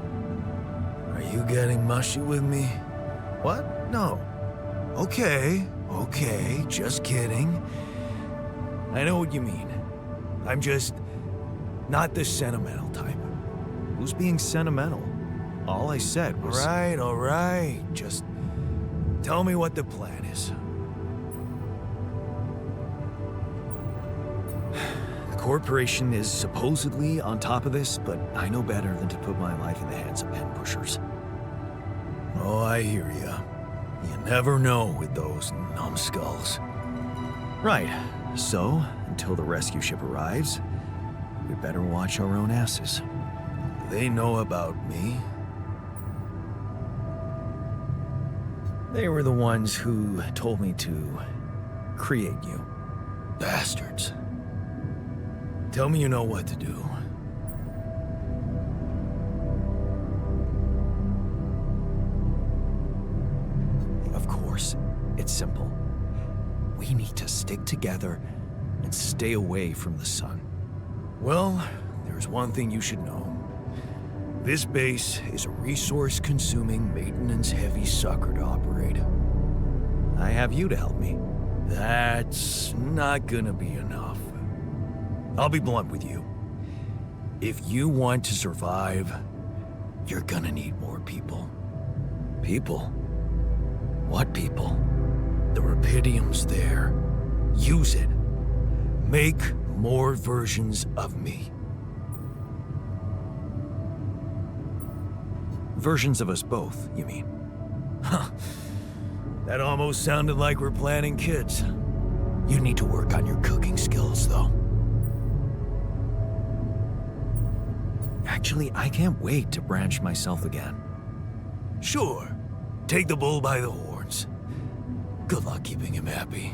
Are you getting mushy with me? What? No. Okay, just kidding. I know what you mean. I'm just not the sentimental type. Who's being sentimental? All I said was... All right. Just tell me what the plan is. The corporation is supposedly on top of this, but I know better than to put my life in the hands of pen pushers. Oh, I hear ya. You never know with those numbskulls. Right. So, until the rescue ship arrives, we better watch our own asses. They know about me. They were the ones who told me to create you. Bastards. Tell me you know what to do. Of course, it's simple. We need to stick together and stay away from the sun. Well, there's one thing you should know. This base is a resource-consuming, maintenance-heavy sucker to operate. I have you to help me. That's not gonna be enough. I'll be blunt with you. If you want to survive, you're gonna need more people. People? What people? The Rapidium's there. Use it. Make more versions of me. Versions of us both, you mean? Huh. That almost sounded like we're planning kids. You need to work on your cooking skills, though. Actually, I can't wait to branch myself again. Sure. Take the bull by the horns. Good luck keeping him happy.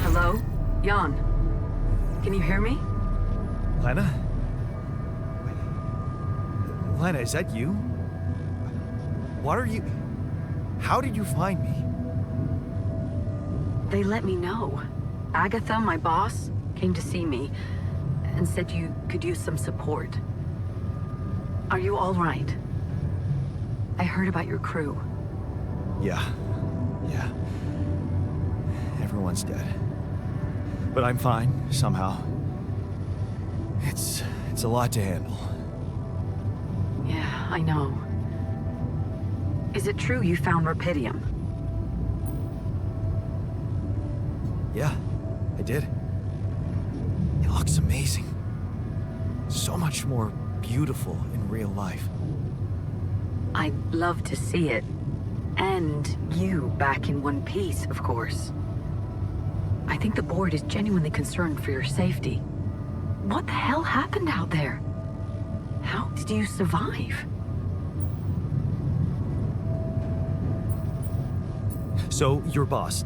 Hello? Jan? Can you hear me? Lena? Lena, is that you? What are you... How did you find me? They let me know. Agatha, my boss, came to see me and said you could use some support. Are you all right? I heard about your crew. Yeah. Everyone's dead. But I'm fine, somehow. It's a lot to handle. Yeah, I know. Is it true you found Rapidium? Yeah, I did. It looks amazing. So much more beautiful in real life. I'd love to see it. And you back in one piece, of course. I think the board is genuinely concerned for your safety. What the hell happened out there? How did you survive? So, your boss,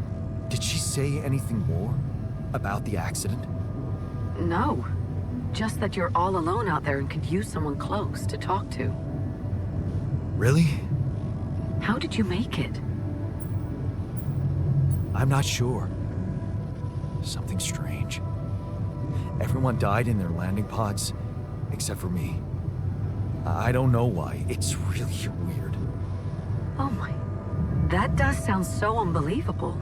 did she say anything more about the accident? No. Just that you're all alone out there and could use someone close to talk to. Really? How did you make it? I'm not sure. Something strange. Everyone died in their landing pods, except for me. I don't know why. It's really weird. Oh my... That does sound so unbelievable.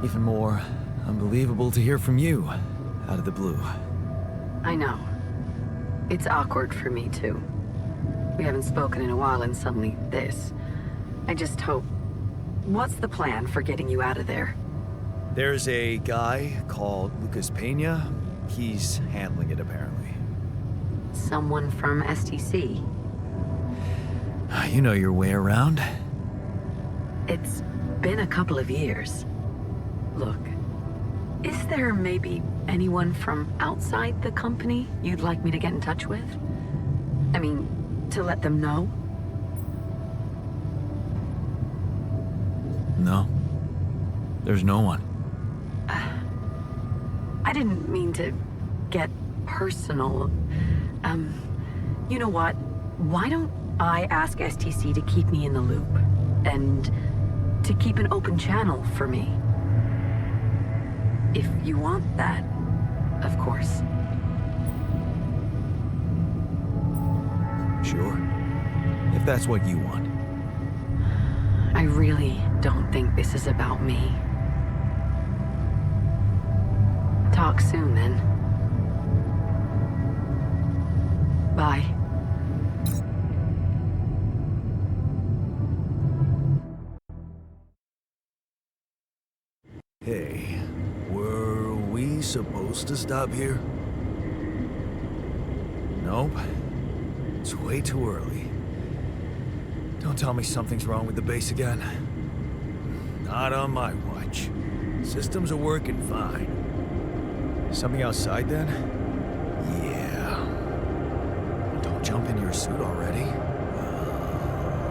Even more unbelievable to hear from you, out of the blue. I know. It's awkward for me, too. We haven't spoken in a while and suddenly this. I just hope... What's the plan for getting you out of there? There's a guy called Lucas Pena. He's handling it, apparently. Someone from STC? You know your way around. It's been a couple of years. Look, is there maybe anyone from outside the company you'd like me to get in touch with? I mean, to let them know? No. There's no one. I didn't mean to get personal. You know what? Why don't I ask STC to keep me in the loop? And to keep an open channel for me? If you want that, of course. Sure. If that's what you want. I really don't think this is about me. Talk soon, then. Bye. Hey, were we supposed to stop here? Nope. It's way too early. Don't tell me something's wrong with the base again. Not on my watch. Systems are working fine. Something outside, then? Yeah. Don't jump in your suit already.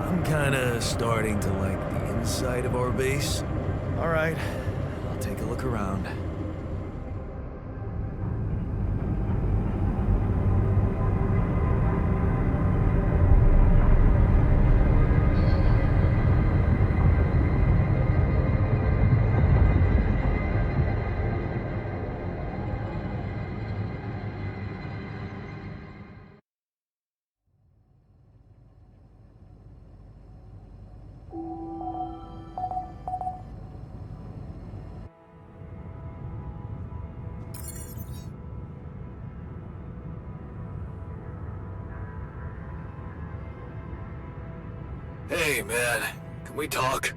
I'm kinda starting to like the inside of our base. All right. I'll take a look around. Hey, man. Can we talk?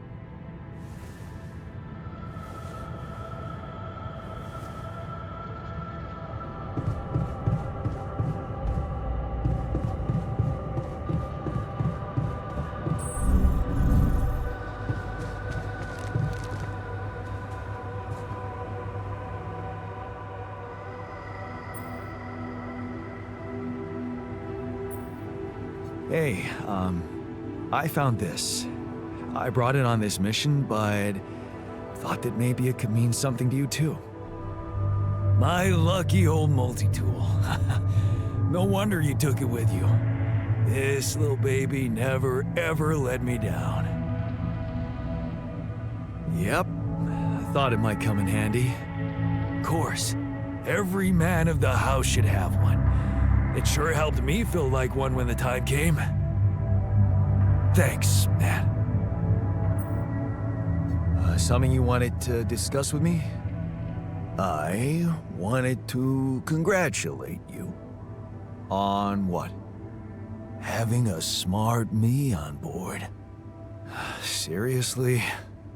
Hey, I found this. I brought it on this mission, but thought that maybe it could mean something to you too. My lucky old multi-tool. No wonder you took it with you. This little baby never ever let me down. Yep, I thought it might come in handy. Of course, every man of the house should have one. It sure helped me feel like one when the time came. Thanks, man. Something you wanted to discuss with me? I wanted to congratulate you. On what? Having a smart me on board. Seriously?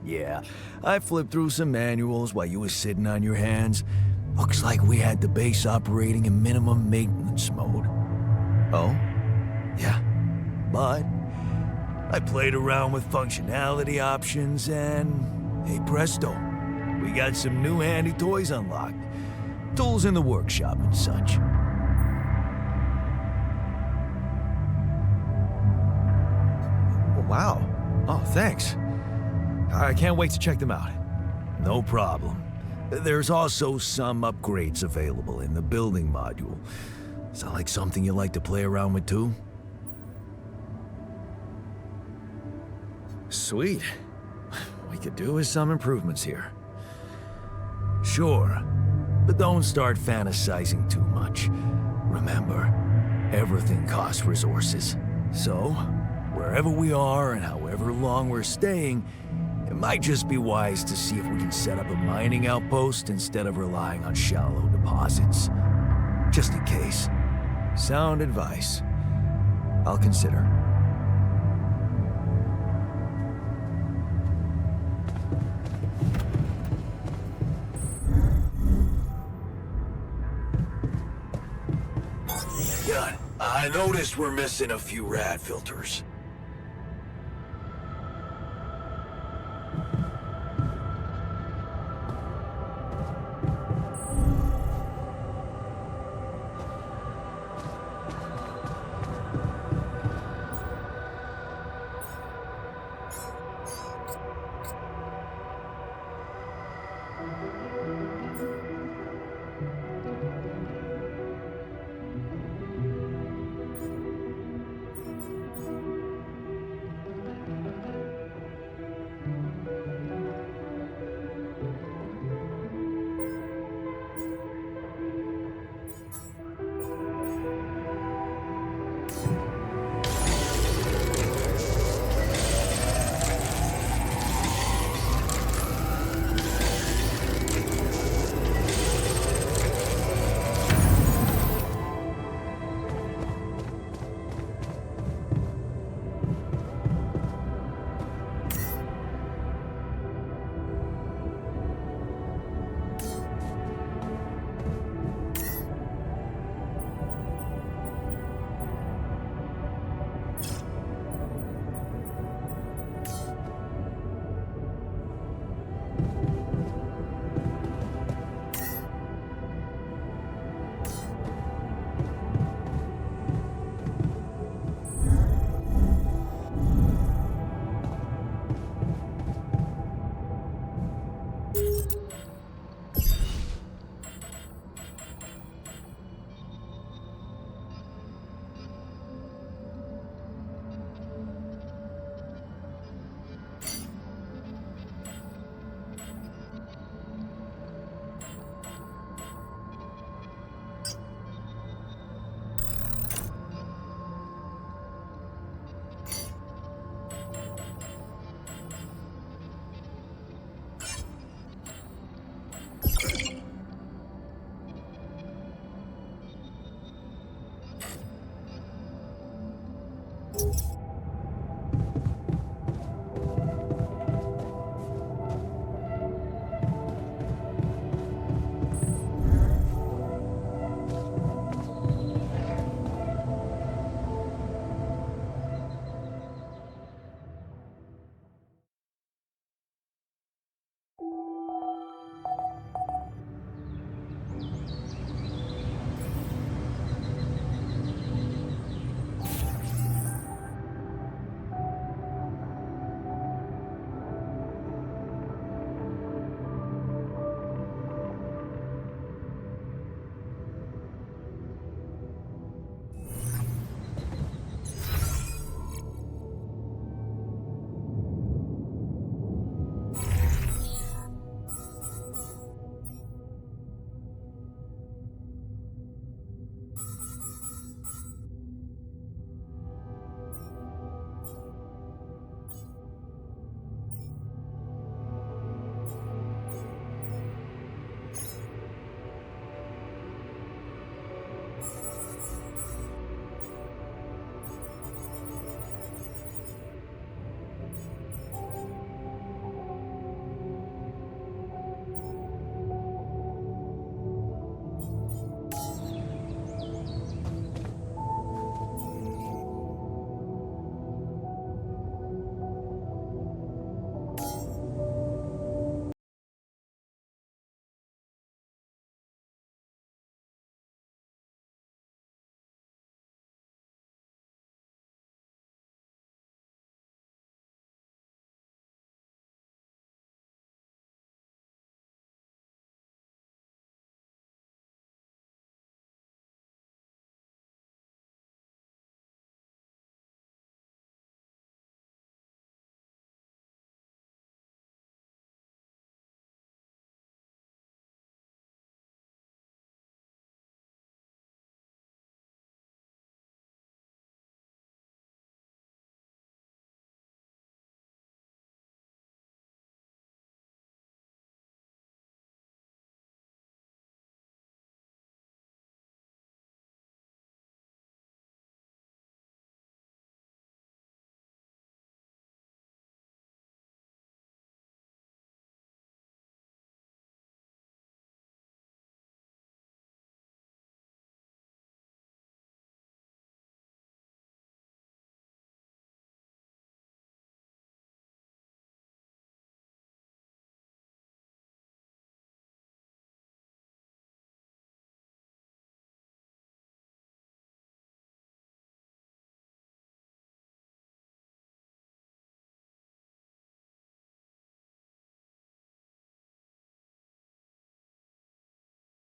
Yeah, I flipped through some manuals while you was sitting on your hands. Looks like we had the base operating in minimum maintenance mode. Oh? Yeah, but I played around with functionality options and, hey presto, we got some new handy toys unlocked. Tools in the workshop and such. Wow. Oh, thanks. I can't wait to check them out. No problem. There's also some upgrades available in the building module. Sound like something you like to play around with too? Sweet. We could do with some improvements here. Sure, but don't start fantasizing too much. Remember, everything costs resources. So, wherever we are and however long we're staying, it might just be wise to see if we can set up a mining outpost instead of relying on shallow deposits. Just in case. Sound advice. I'll consider. Good. I noticed we're missing a few rad filters.